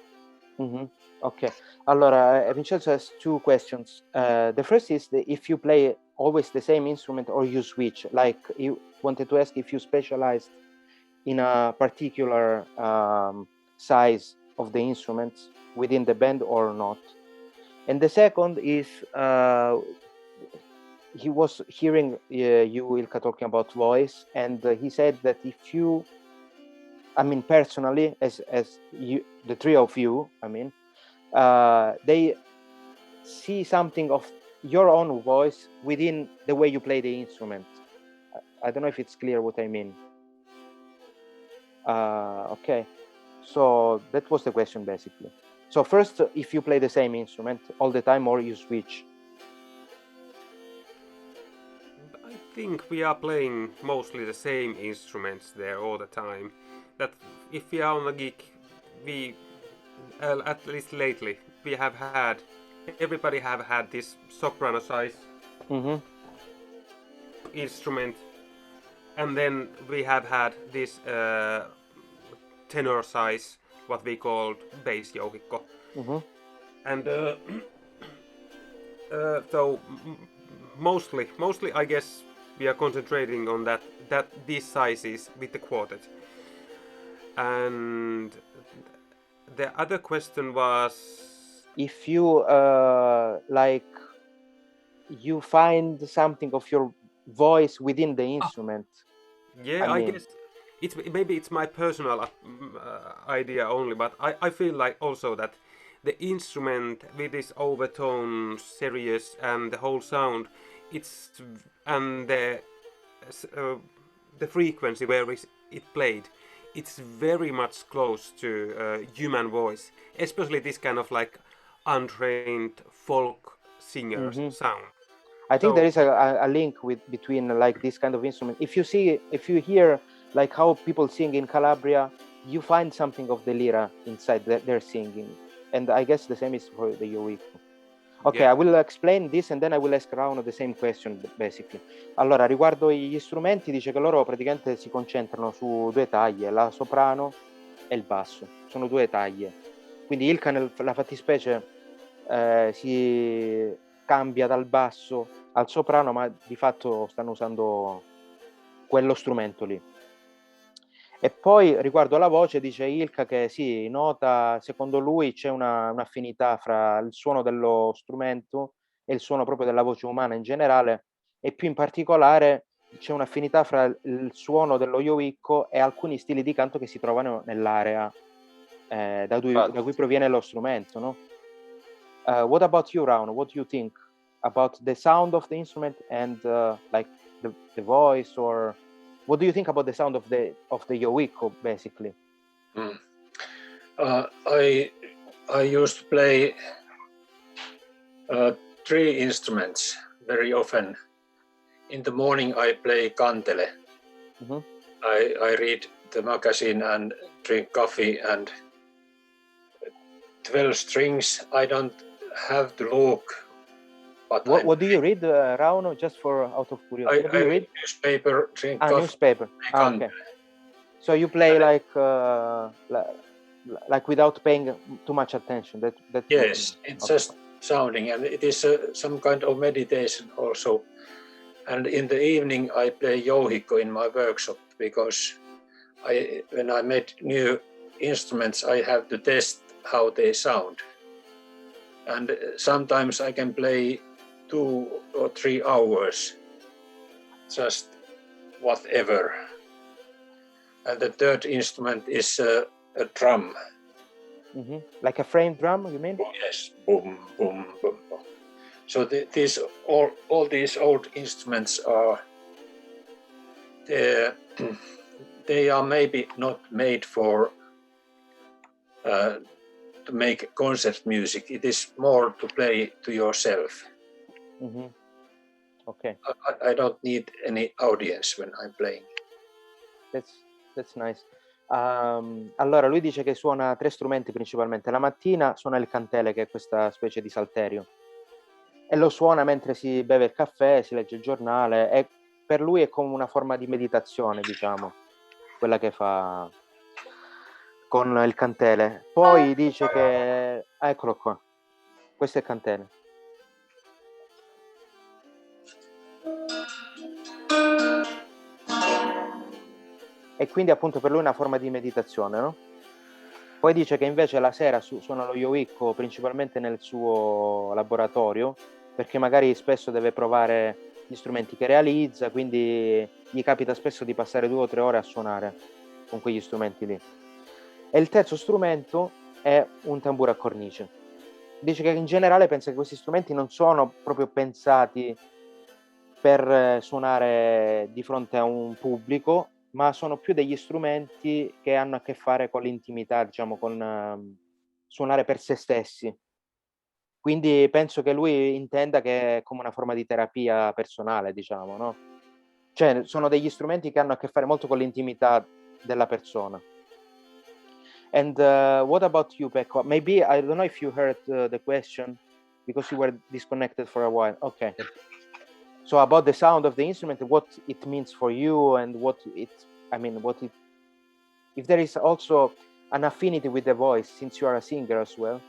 Mm-hmm. Okay. Allora, Vincenzo has two questions. The first is if you play always the same instrument or you switch. Like, you wanted to ask if you specialized in a particular size of the instruments within the band or not. And the second is he was hearing you, Ilka, talking about voice, and he said that if you, I mean, personally, as you, the three of you, I mean, they see something of your own voice within the way you play the instrument. I don't know if it's clear what I mean. Okay, so that was the question basically. So first, if you play the same instrument all the time or you switch. I think we are playing mostly the same instruments there all the time. That if we are on a gig, we, at least lately, we have had, everybody have had this soprano size instrument, and then we have had this tenor size, what we called bass jouhikko. And so mostly I guess we are concentrating on that these sizes with the quartet. And the other question was if you like you find something of your voice within the instrument. Yeah, I guess it's my personal idea only, but I feel like also that the instrument with its overtones, serious, and the whole sound, it's and the frequency where it played, it's very much close to human voice, especially this kind of like untrained folk singers sound. I think there is a link between like this kind of instrument. If you hear like how people sing in Calabria, you find something of the lira inside their singing, and I guess the same is for the Jouhiorkesteri. Ok, yeah. I will explain this and then I will ask Rauno the same question basically. Allora, riguardo gli strumenti, dice che loro praticamente si concentrano su due taglie, la soprano e il basso. Sono due taglie. Quindi Ilka nella fattispecie si cambia dal basso al soprano, ma di fatto stanno usando quello strumento lì. E poi riguardo alla voce dice Ilka che sì, nota, secondo lui c'è un'affinità fra il suono dello strumento e il suono proprio della voce umana in generale, e più in particolare c'è un'affinità fra il suono dello Jouhiorkesteri e alcuni stili di canto che si trovano nell'area da cui proviene lo strumento, no? What about you, Rauno? What do you think about the sound of the instrument and like the voice, or what do you think about the sound of the Jouhiorkesteri basically? I used to play 3 instruments very often. In the morning I play kantele. I read the magazine and drink coffee, and 12 strings. I don't have to look. But what do you read, Rauno? Just for out of curiosity, what do you read? Newspaper, drink coffee. Newspaper. Okay. So you play like without paying too much attention. That yes, it's just sounding, and it is some kind of meditation also. And in the evening I play Jouhiorkesteri in my workshop, because when I made new instruments I have to test how they sound. And sometimes I can play 2 or 3 hours, just whatever. And the third instrument is a drum. Like a frame drum, you mean? Yes, boom, boom, boom, boom. So all these old instruments are, they are maybe not made for to make concert music. It is more to play to yourself. Okay. I don't need any audience when I'm playing. That's nice. Allora lui dice che suona 3 strumenti principalmente. La mattina suona il cantele, che è questa specie di salterio, e lo suona mentre si beve il caffè, si legge il giornale, e per lui è come una forma di meditazione, diciamo, quella che fa con il cantele. Poi dice che... eccolo qua, questo è il cantele. E quindi appunto per lui è una forma di meditazione, no? Poi dice che invece la sera suona lo yoicco principalmente nel suo laboratorio, perché magari spesso deve provare gli strumenti che realizza, quindi gli capita spesso di passare 2 o 3 ore a suonare con quegli strumenti lì. E il terzo strumento è un tamburo a cornice. Dice che in generale pensa che questi strumenti non sono proprio pensati per suonare di fronte a un pubblico, ma sono più degli strumenti che hanno a che fare con l'intimità, diciamo, con suonare per se stessi. Quindi penso che lui intenda che è come una forma di terapia personale, diciamo, no? Cioè, sono degli strumenti che hanno a che fare molto con l'intimità della persona. And what about you, Pecco? Maybe, I don't know if you heard the question, because you were disconnected for a while. Okay. So about the sound of the instrument, what it means for you, and if there is also an affinity with the voice, since you are a singer as well,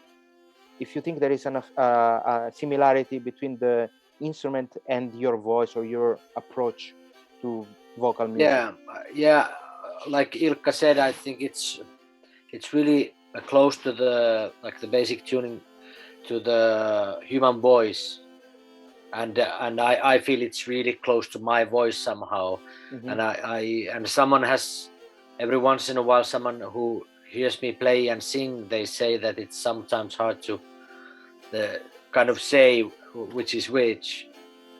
if you think there is a similarity between the instrument and your voice or your approach to vocal music. Yeah, like Ilkka said, I think it's really close to the basic tuning to the human voice, and I feel it's really close to my voice somehow. Mm-hmm. And someone has, every once in a while, someone who hears me play and sing, they say that it's sometimes hard to kind of say which is which.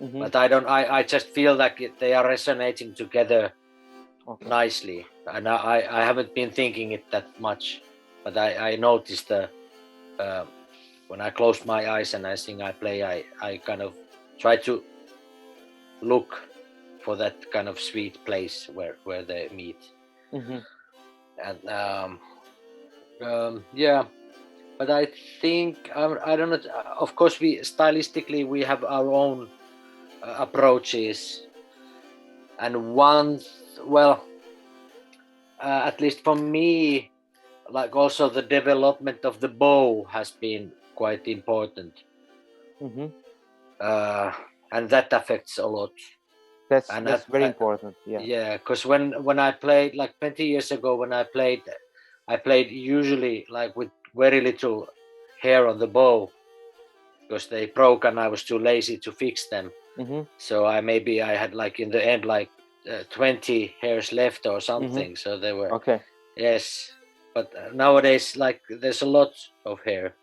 Mm-hmm. But I just feel like they are resonating together nicely, and I haven't been thinking it that much, but I noticed when I close my eyes and I sing, I play, I kind of try to look for that kind of sweet place where they meet. Mm-hmm. And yeah, but I think I don't know. Of course, stylistically we have our own approaches, and at least for me, like also the development of the bow has been quite important. Mm-hmm. And that affects a lot. That's very important. Yeah, because when I played like 20 years ago, when I played usually like with very little hair on the bow, because they broke and I was too lazy to fix them. Mm-hmm. So I had like in the end like 20 hairs left or something. Mm-hmm. So they were yes. But nowadays, like there's a lot of hair,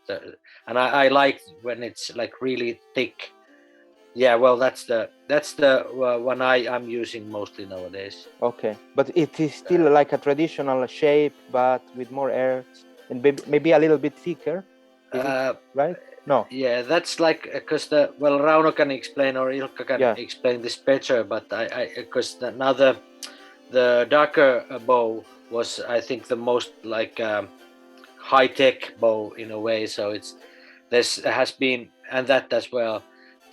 and I like when it's like really thick. Yeah, well, that's the one I'm using mostly nowadays. Okay, but it is still like a traditional shape, but with more hair and maybe a little bit thicker. Is it right? No. Yeah, that's like because Rauno can explain or Ilkka can explain this better, but because now the darker bow was, I think, the most like high tech bow in a way. So there has been, and that as well.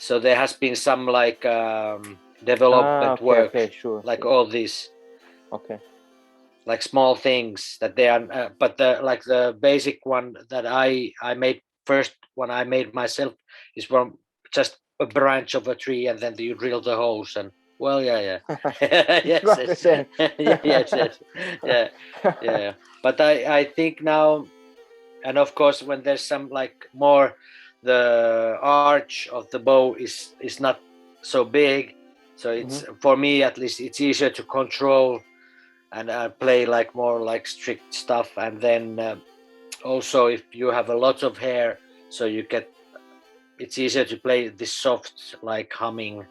So there has been some like development work, like all these, like small things that they are. But the basic one that I made first, one I made myself, is from just a branch of a tree, and then you drill the holes and. Well, yeah. yes. Yeah. But I think now, and of course, when there's some like more, the arch of the bow is not so big, so it's for me at least it's easier to control and play like more like strict stuff. And then also if you have a lot of hair, so it's easier to play this soft like humming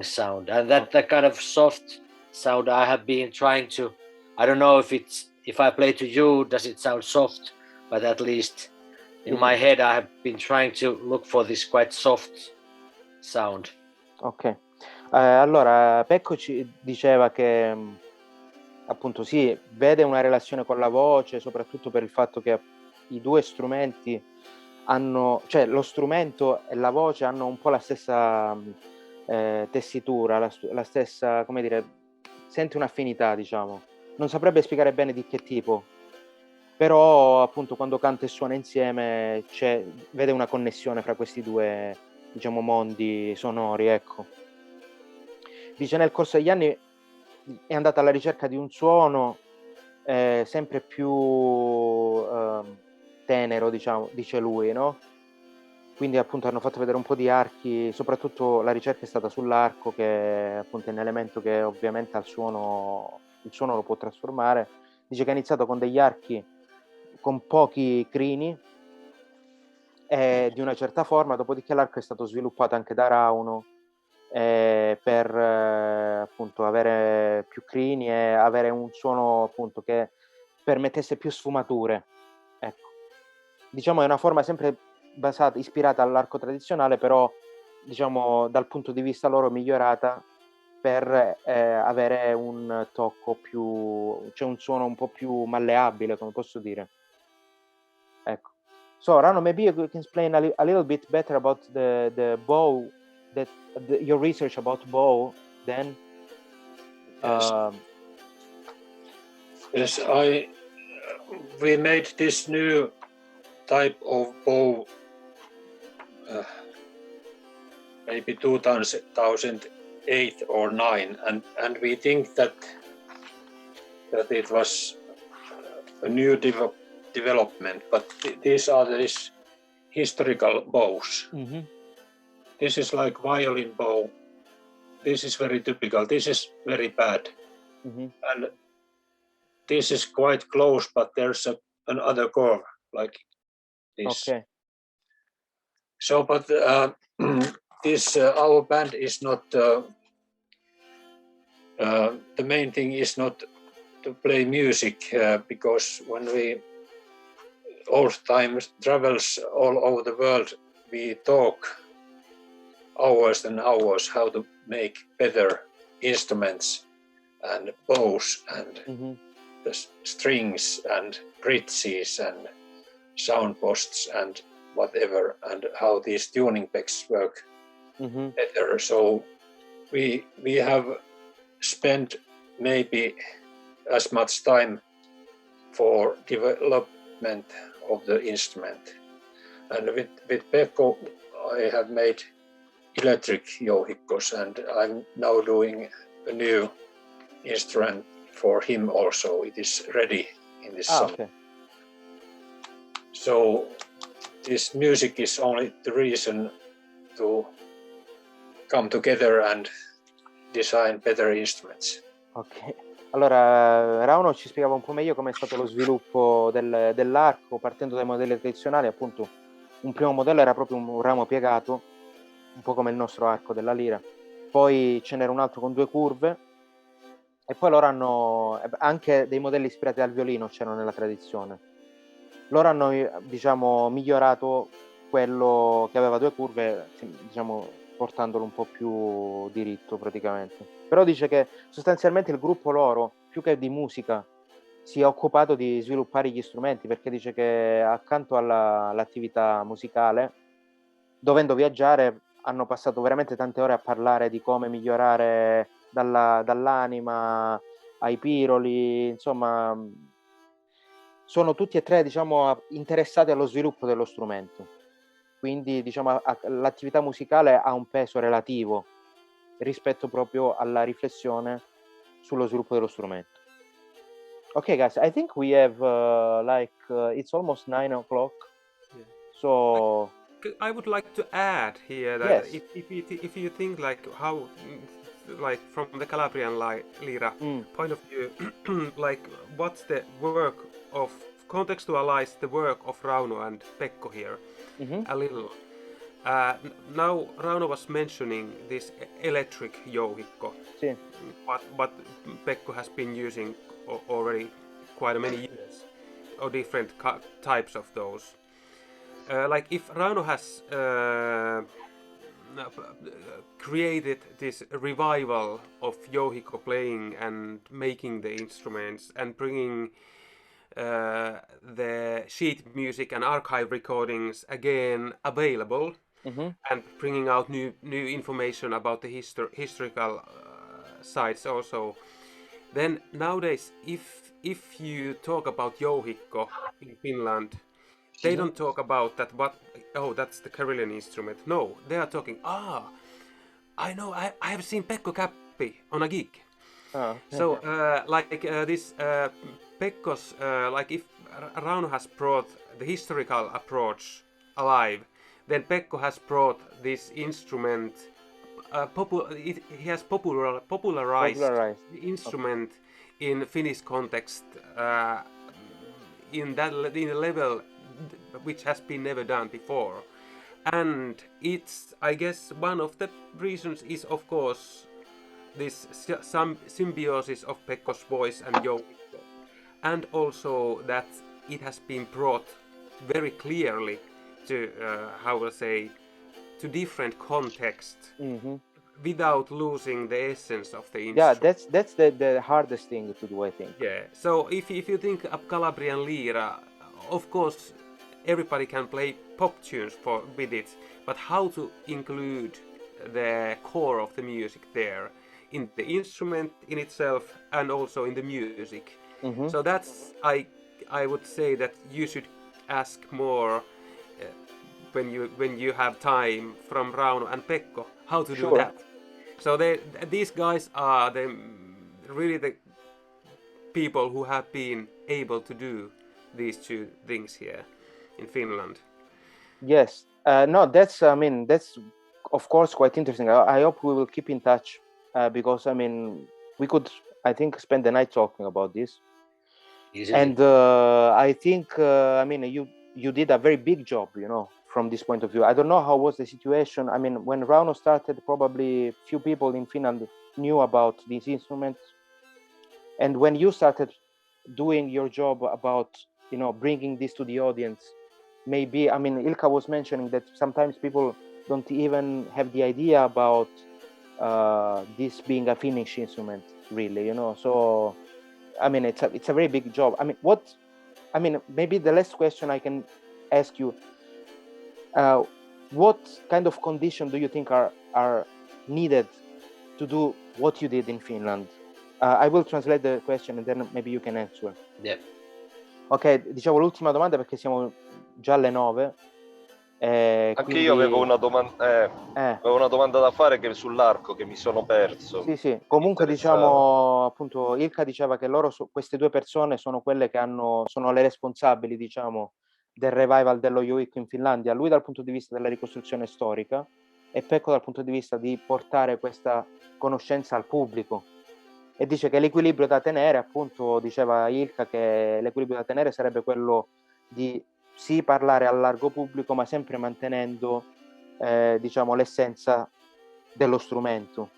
sound, and that kind of soft sound I have been trying to. I don't know if I play to you, does it sound soft? But at least in my head I have been trying to look for this quite soft sound. Ok, allora Pecco ci diceva che appunto sì, vede una relazione con la voce, soprattutto per il fatto che i due strumenti cioè lo strumento e la voce hanno un po' la stessa tessitura, la stessa, come dire, sente un'affinità, diciamo. Non saprebbe spiegare bene di che tipo, però appunto quando canta e suona insieme vede una connessione fra questi due, diciamo, mondi sonori, ecco. Dice nel corso degli anni è andata alla ricerca di un suono sempre più tenero, diciamo, dice lui, no? Quindi appunto hanno fatto vedere un po' di archi, soprattutto la ricerca è stata sull'arco, che appunto è un elemento che ovviamente il suono lo può trasformare. Dice che ha iniziato con degli archi con pochi crini di una certa forma, dopodiché l'arco è stato sviluppato anche da Rauno per appunto avere più crini e avere un suono appunto che permettesse più sfumature. Ecco. Diciamo è una forma sempre ispirata all'arco tradizionale, però diciamo dal punto di vista loro migliorata per avere un tocco più, cioè un suono un po' più malleabile, come posso dire. Ecco. So Rano, maybe you can explain a little bit better about the bow, your research about bow then. Yes. Yes, we made this new type of bow maybe 2008 or 9, and we think that it was a new development, but these are these historical bows. Mm-hmm. This is like violin bow. This is very typical. This is very bad. Mm-hmm. And this is quite close, but there's another curve like this. Okay. So, but this our band is not. The main thing is not to play music because when we all time travels all over the world, we talk hours and hours how to make better instruments and bows and the strings and bridges and sound posts and whatever, and how these tuning pegs work better. So we have spent maybe as much time for development of the instrument. And with Pekko, I have made electric jouhikkos, and I'm now doing a new instrument for him also. It is ready in this summer. Okay. So this music is only the reason to come together and design better instruments. Ok, allora Rauno ci spiegava un po' meglio come è stato lo sviluppo dell'arco partendo dai modelli tradizionali. Appunto un primo modello era proprio un ramo piegato, un po' come il nostro arco della lira, poi ce n'era un altro con 2 curve e poi loro hanno anche dei modelli ispirati al violino, c'erano nella tradizione. Loro hanno, diciamo, migliorato quello che aveva 2 curve, diciamo, portandolo un po' più diritto praticamente. Però dice che sostanzialmente il gruppo loro, più che di musica, si è occupato di sviluppare gli strumenti, perché dice che accanto all'attività musicale, dovendo viaggiare, hanno passato veramente tante ore a parlare di come migliorare dall'anima ai piroli, insomma, sono tutti e tre, diciamo, interessati allo sviluppo dello strumento. Quindi, diciamo, l'attività musicale ha un peso relativo rispetto proprio alla riflessione sullo sviluppo dello strumento. Okay, guys, I think we have it's almost 9 o'clock. Yeah. So I would like to add here that yes. if you think like how, like from the Calabrian lira point of view, like what's the work of, contextualize the work of Rauno and Pekko here a little. Now Rauno was mentioning this electric jouhikko, Sì. what Pekko has been using already quite many years, or different types of those. Like if Rauno has created this revival of jouhikko playing and making the instruments and bringing the sheet music and archive recordings again available, and bringing out new information about the historical sites also. Then nowadays, if you talk about jouhikko in Finland, they don't talk about that. That's the Karelian instrument. No, they are talking. I know. I have seen Pekko Käppi on a gig. So this Pekko's like if Rauno has brought the historical approach alive, then Pekko has brought this instrument. He has popularized the instrument in Finnish context in a level which has been never done before. And it's, I guess, one of the reasons is, of course, this some symbiosis of Pekko's voice and jouhikko, and also that it has been brought very clearly to to different contexts without losing the essence of the instrument. Yeah, that's the hardest thing to do, I think. Yeah. So if you think of Calabrian Lira, of course everybody can play pop tunes with it, but how to include the core of the music there in the instrument in itself and also in the music. So that's I would say that you should ask more when you have time from Rauno and Pekko how to do that. So these guys are really the people who have been able to do these two things here in Finland. Yes. No, that's of course quite interesting. I hope we will keep in touch because we could, I think, spend the night talking about this. Easily. And I think you did a very big job, from this point of view. I don't know how was the situation. When Rauno started, probably few people in Finland knew about these instruments. And when you started doing your job about, bringing this to the audience, maybe, Ilkka was mentioning that sometimes people don't even have the idea about this being a Finnish instrument, really, So, it's a very big job. Maybe the last question I can ask you, what kind of condition do you think are needed to do what you did in Finland? I will translate the question and then maybe you can answer. Yeah. Ok, diciamo l'ultima domanda perché siamo già alle 9. Anche quindi... io avevo una domanda da fare sull'arco che mi sono perso. Sì. Comunque diciamo, appunto, Ilkka diceva che queste due persone sono quelle che sono le responsabili, diciamo, del revival dello jouhikko in Finlandia. Lui dal punto di vista della ricostruzione storica e Pekko dal punto di vista di portare questa conoscenza al pubblico. E dice che l'equilibrio da tenere, appunto, diceva Ilkka che l'equilibrio da tenere sarebbe quello di sì parlare al largo pubblico, ma sempre mantenendo diciamo l'essenza dello strumento.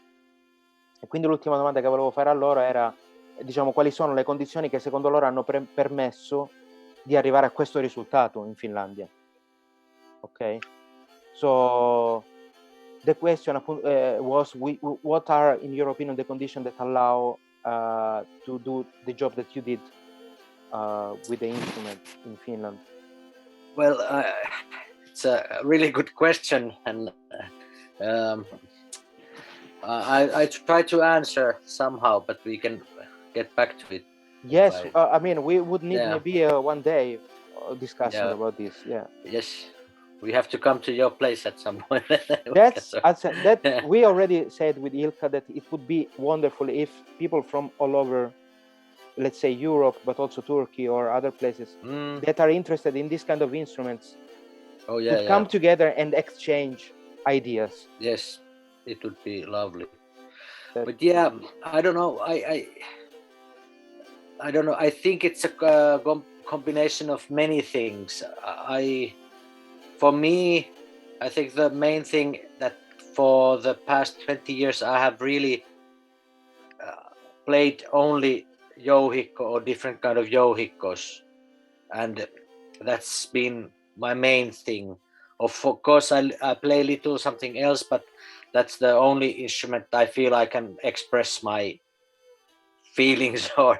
E quindi l'ultima domanda che volevo fare a loro era, diciamo, quali sono le condizioni che secondo loro hanno permesso di arrivare a questo risultato in Finlandia. Ok? So the question was, what are, in your opinion, the conditions that allow to do the job that you did with the instrument in Finland? Well, it's a really good question, and I try to answer somehow, but we can get back to it. Yes, we would need maybe one day discussing about this. Yeah. Yes, we have to come to your place at some point. We already said with Ilkka that it would be wonderful if people from all over, let's say Europe, but also Turkey or other places that are interested in this kind of instruments could come together and exchange ideas. Yes, it would be lovely. But yeah, I don't know. I don't know. I think it's a combination of many things. For me, I think the main thing that for the past 20 years I have really played only jouhikko or different kind of jouhikkos, and that's been my main thing. Of course, I play little something else, but that's the only instrument I feel I can express my feelings or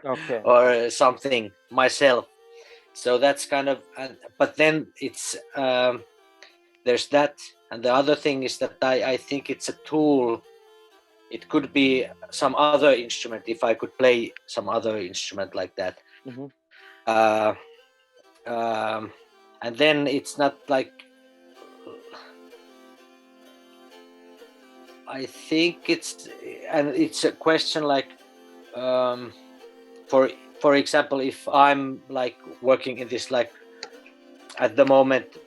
something myself. So that's kind of, but then it's there's that, and the other thing is that I think it's a tool. It could be some other instrument if I could play some other instrument like that. Mm-hmm. And then it's not like, I think it's a question like, for example, if I'm like working in this, like at the moment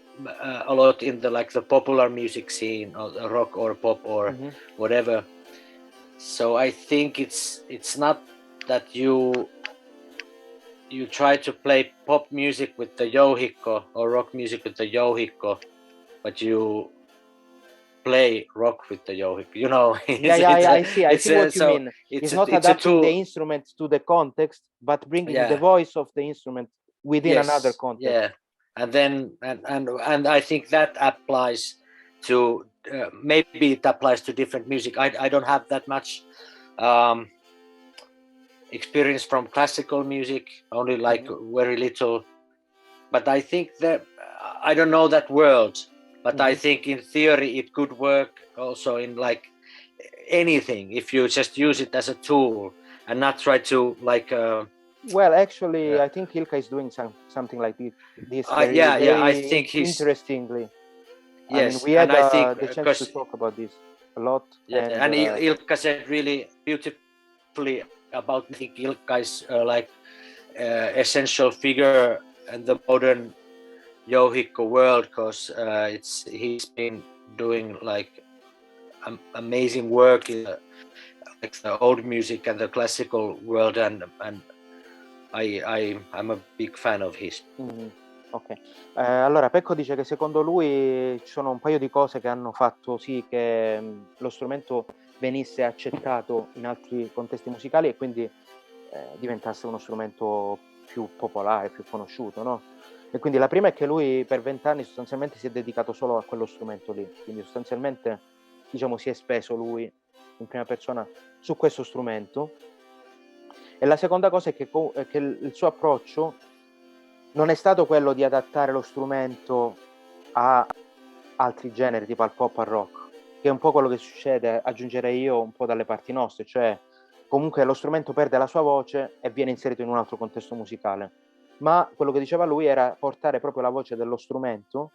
a lot in the like the popular music scene, or the rock or pop or Mm-hmm. whatever. So I think it's not that you try to play pop music with the jouhikko or rock music with the jouhikko, but you play rock with the jouhikko. You know, I see what you mean. It's not it's a adapting the tool. instrument to the context, but bringing the Yeah. voice of the instrument within another context. Yeah, and then and I think that applies to maybe it applies to different music. I don't have that much experience from classical music, only like very little. But I think that I don't know that world, but I think in theory it could work also in like anything if you just use it as a tool and not try to like. Well, actually, I think Ilkka is doing something like this very, I think he's interestingly. Yes, I mean, we had and I think the chance to talk about this a lot. Yeah, and Ilkka said really beautifully about. I think Ilkka is like essential figure in the modern jouhikko world, because he's been doing like amazing work in like the old music and the classical world, and I'm a big fan of his. Ok, allora Pecco dice che secondo lui ci sono un paio di cose che hanno fatto sì che lo strumento venisse accettato in altri contesti musicali e quindi diventasse uno strumento più popolare, più conosciuto, no? E quindi la prima è che lui per 20 anni sostanzialmente si è dedicato solo a quello strumento lì, quindi sostanzialmente diciamo si è speso lui in prima persona su questo strumento. E la seconda cosa è che il suo approccio non è stato quello di adattare lo strumento a altri generi, tipo al pop, al rock, che è un po' quello che succede, aggiungerei io, un po' dalle parti nostre, cioè comunque lo strumento perde la sua voce e viene inserito in un altro contesto musicale. Ma quello che diceva lui era portare proprio la voce dello strumento,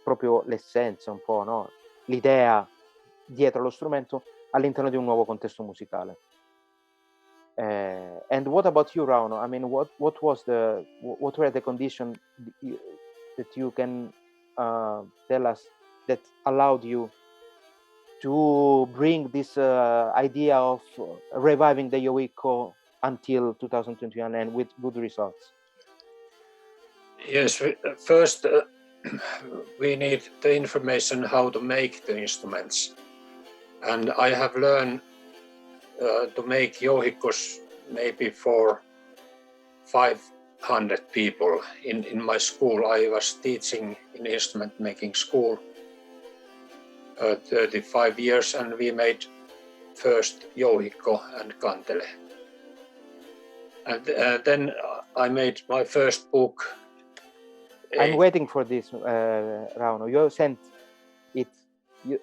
proprio l'essenza un po', no? L'idea dietro lo strumento all'interno di un nuovo contesto musicale. And what about you, Rauno? I mean, what were the conditions that you can tell us that allowed you to bring this idea of reviving the jouhikko until 2021 and with good results? Yes, first we need the information how to make the instruments, and I have learned to make jouhikkos maybe for 500 people. In my school, I was teaching in instrument making school 35 years, and we made first jouhikko and kantele. And then I made my first book. I'm waiting for this, Rauno. You sent it.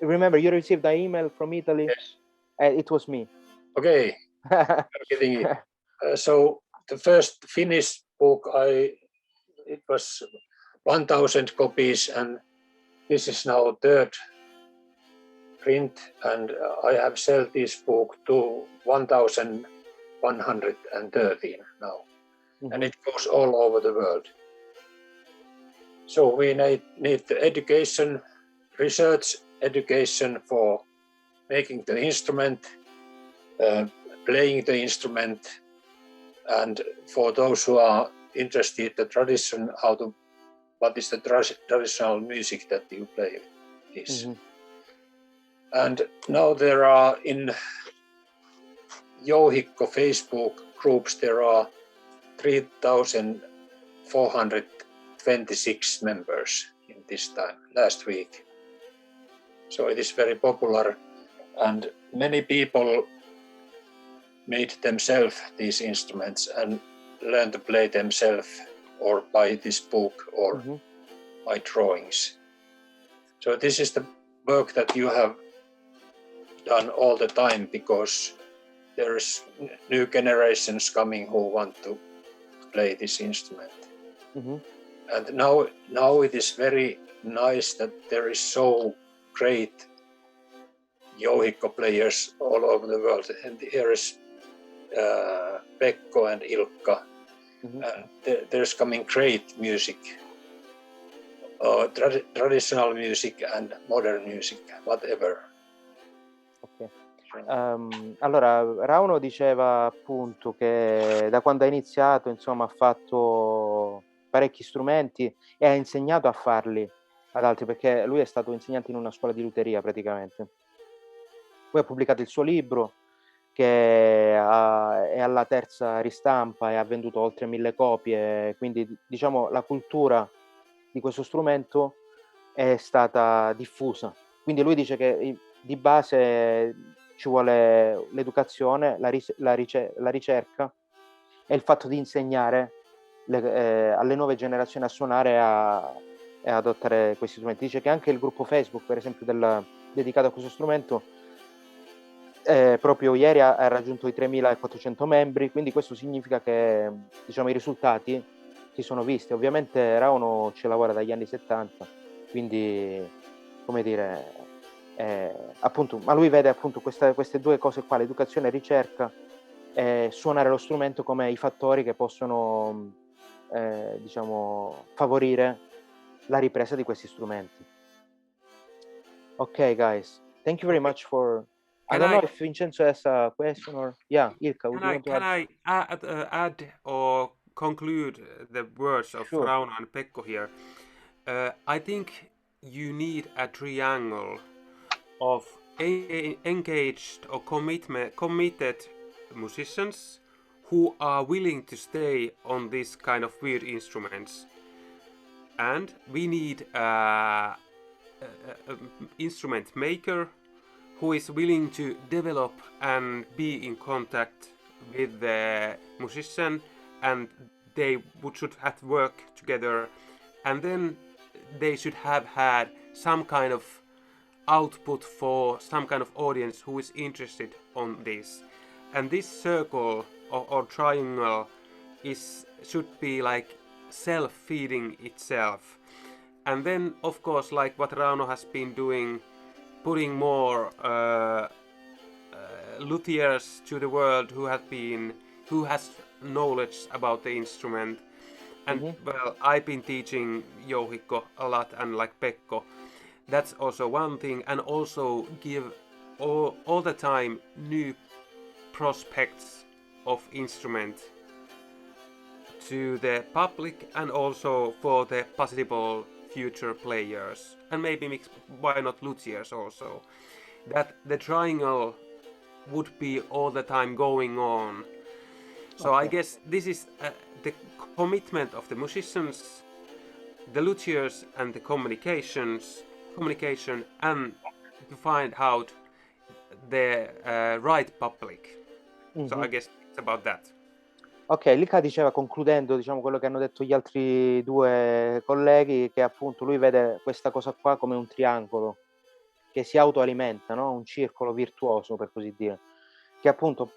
Remember, you received an email from Italy? Yes. It was me. Okay, I'm getting it. So the first Finnish book, it was 1,000 copies, and this is now third print, and I have sold this book to 1,113 now, and it goes all over the world. So we need the education, research education for making the instrument, playing the instrument, and for those who are interested the tradition, what is the traditional music that you play this. And now there are in jouhikko Facebook groups, there are 3,426 members in this time, last week. So it is very popular, and many people made themselves these instruments and learn to play themselves or by this book or Mhm. my drawings. So this is the work that you have done all the time, because there's new generations coming who want to play this instrument. Mhm. And now it is very nice that there is so great jouhikko players all over the world. And here is Pekko and Ilkka. Mhm. There's coming great music, traditional music and modern music, whatever. Ok. Allora, Rauno diceva appunto che da quando ha iniziato, insomma, ha fatto parecchi strumenti e ha insegnato a farli ad altri, perché lui è stato insegnante in una scuola di luteria praticamente. Poi ha pubblicato il suo libro, che è alla terza ristampa e ha venduto oltre 1000 copie, quindi diciamo la cultura di questo strumento è stata diffusa. Quindi lui dice che di base ci vuole l'educazione, la ricerca e il fatto di insegnare alle nuove generazioni a suonare e a adottare questi strumenti. Dice che anche il gruppo Facebook, per esempio, dedicato a questo strumento, proprio ieri ha raggiunto i 3400 membri, quindi questo significa che, diciamo, i risultati si sono visti. Ovviamente Rauno ci lavora dagli anni 70, quindi, come dire, appunto, ma lui vede appunto queste due cose qua, l'educazione e ricerca, e suonare lo strumento come i fattori che possono, diciamo, favorire la ripresa di questi strumenti. Ok, guys, thank you very much for... I don't know if Vincenzo has a question or... Yeah, Ilkka, would you want to add? Can I add or conclude the words of Sure. Rauno and Pekko here? I think you need a triangle of engaged or committed musicians who are willing to stay on this kind of weird instruments, and we need a instrument maker who is willing to develop and be in contact with the musician, and they should have work together, and then they should have had some kind of output for some kind of audience who is interested on this. And this circle or triangle should be like self-feeding itself. And then, of course, like what Rauno has been doing, putting more luthiers to the world who has knowledge about the instrument. And well, I've been teaching jouhikko a lot, and like Pekko, that's also one thing. And also give all the time new prospects of instrument to the public, and also for the possible future players, and maybe why not luthiers also. That the triangle would be all the time going on. So I guess this is the commitment of the musicians, the luthiers, and the communication, and to find out the right public. So I guess it's about that. Ok, Ilkka diceva, concludendo, diciamo, quello che hanno detto gli altri due colleghi, che appunto lui vede questa cosa qua come un triangolo che si autoalimenta, no? Un circolo virtuoso, per così dire, che appunto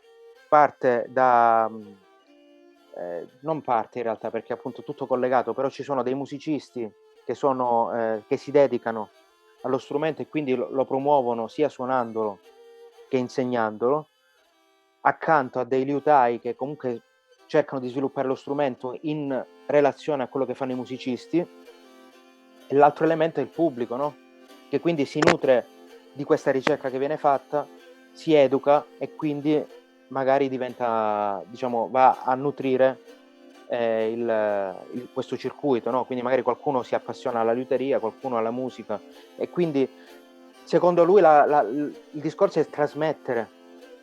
parte da... non parte in realtà, perché appunto è tutto collegato, però ci sono dei musicisti che si dedicano allo strumento e quindi lo promuovono sia suonandolo che insegnandolo, accanto a dei liutai che comunque cercano di sviluppare lo strumento in relazione a quello che fanno i musicisti, e l'altro elemento è il pubblico, no? Che quindi si nutre di questa ricerca che viene fatta, si educa e quindi magari diventa, diciamo, va a nutrire questo circuito, no? Quindi magari qualcuno si appassiona alla liuteria, qualcuno alla musica, e quindi secondo lui il discorso è trasmettere,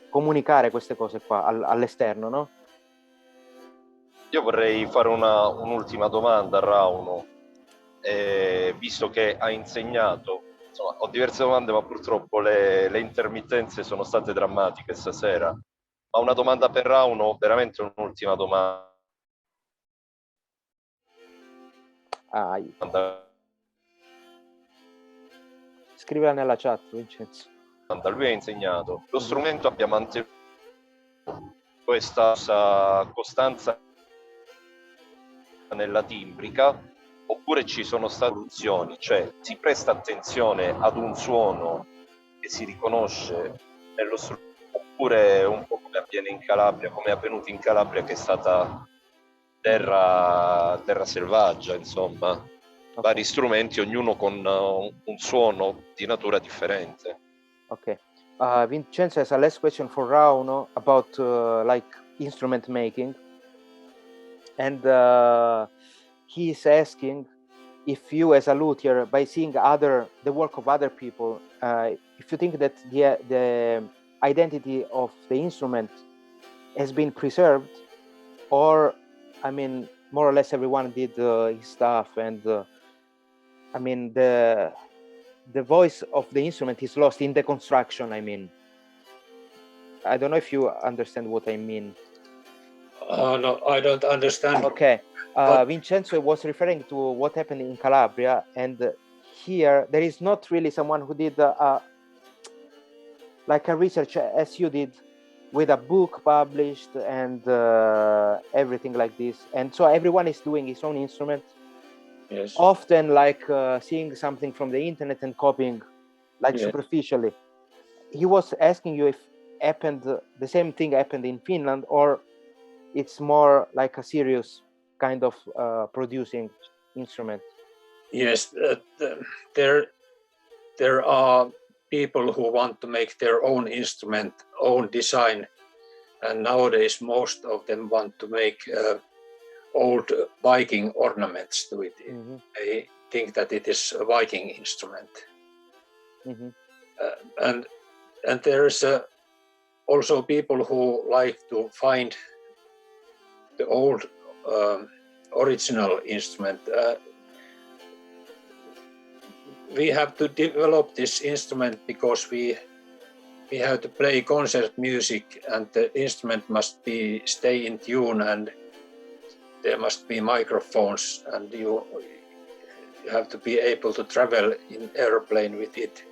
comunicare queste cose qua all'esterno, no? Io vorrei fare un'ultima domanda a Rauno, visto che ha insegnato. Insomma, ho diverse domande, ma purtroppo le intermittenze sono state drammatiche stasera. Ma una domanda per Rauno, veramente un'ultima domanda. Scrivila nella chat, Vincenzo. Lui ha insegnato. Lo strumento abbia mantenuto questa costanza nella timbrica, oppure ci sono state soluzioni, cioè si presta attenzione ad un suono che si riconosce nello strumento, oppure un po' come avviene in Calabria, come è avvenuto in Calabria, che è stata terra selvaggia, insomma, vari strumenti, ognuno con un suono di natura differente. Okay. Vincenzo has a last question for Rauno about like instrument making, and he's asking if you, as a luthier, by seeing the work of other people, if you think that the identity of the instrument has been preserved, or I mean, more or less everyone did his stuff, and I mean the voice of the instrument is lost in the construction. I mean, I don't know if you understand what I mean. No, I don't understand. Okay. Vincenzo was referring to what happened in Calabria, and here there is not really someone who did like a research as you did, with a book published and everything like this. And so everyone is doing his own instrument. Yes. Often like seeing something from the internet and copying, like superficially. He was asking you if the same thing happened in Finland, or it's more like a serious kind of producing instrument. Yes, there are people who want to make their own instrument, own design, and nowadays most of them want to make old Viking ornaments to it. Mm-hmm. They think that it is a Viking instrument. Mm-hmm. And there's also people who like to find the old original instrument. We have to develop this instrument because we have to play concert music, and the instrument must stay in tune, and there must be microphones, and you have to be able to travel in airplane with it.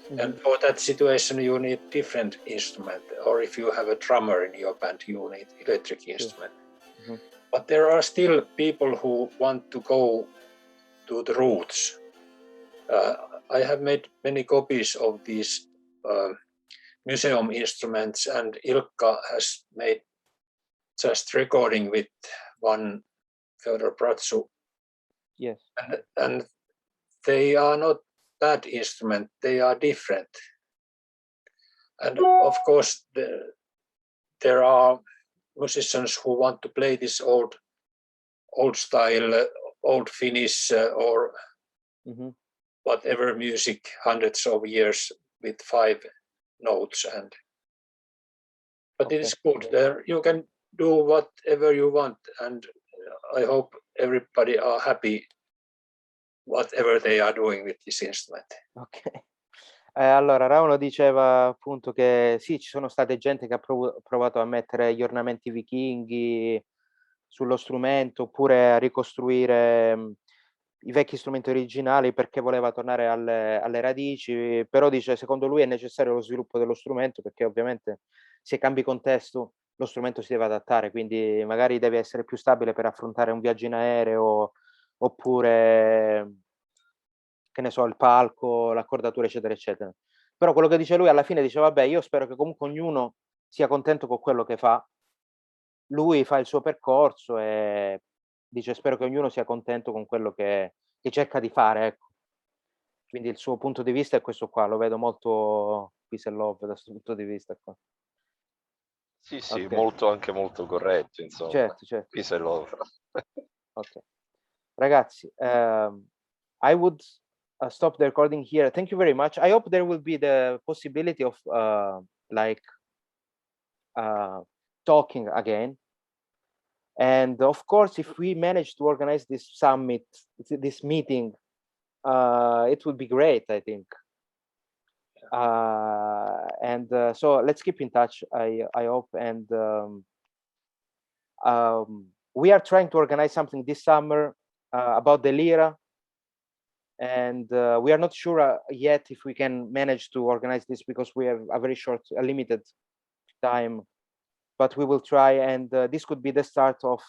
Mm-hmm. And for that situation you need different instrument, or if you have a drummer in your band you need electric instrument. Mm-hmm. But there are still people who want to go to the roots. I have made many copies of these museum instruments, and Ilkka has made just recording with one Fyodor Bratsu. Yes. And they are not that instrument, they are different. And of course there are musicians who want to play this old style, old Finnish or mm-hmm. whatever music, hundreds of years with 5 notes, but it is good. There you can do whatever you want, and I hope everybody are happy whatever they are doing with this instrument. Ok. Allora Rauno diceva appunto che sì, ci sono state gente che ha provato a mettere gli ornamenti vichinghi sullo strumento, oppure a ricostruire i vecchi strumenti originali perché voleva tornare alle radici, però dice secondo lui è necessario lo sviluppo dello strumento, perché ovviamente se cambi contesto lo strumento si deve adattare, quindi magari deve essere più stabile per affrontare un viaggio in aereo, oppure che ne so, il palco, l'accordatura, eccetera, eccetera. Però quello che dice lui alla fine dice vabbè, io spero che comunque ognuno sia contento con quello che fa. Lui fa il suo percorso e dice spero che ognuno sia contento con quello che cerca di fare, ecco. Quindi il suo punto di vista è questo qua, lo vedo molto peace and love da questo punto di vista qua. Sì, okay. Anche molto corretto, insomma. Certo. Peace and love. Ok. Ragazzi, I would stop the recording here. Thank you very much. I hope there will be the possibility of talking again. And of course, if we manage to organize this summit, this meeting, it would be great, I think. So let's keep in touch, I hope. And we are trying to organize something this summer about the Lira, and we are not sure yet if we can manage to organize this because we have a very short, limited time. But we will try, and this could be the start of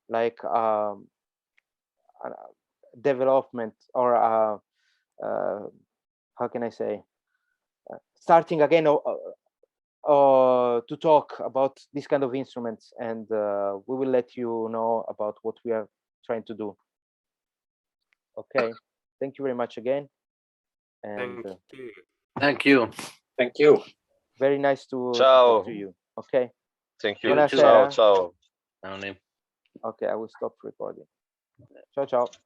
like development, or how can I say, starting again to talk about this kind of instruments, and we will let you know about what we are trying to do. Okay, thank you very much again, and Thank you. Thank you. Thank you. very nice to Ciao. talk to you. Okay, Thank you. Buonasera. Ciao, ciao. No, niin. okay, I will stop recording. Ciao, ciao.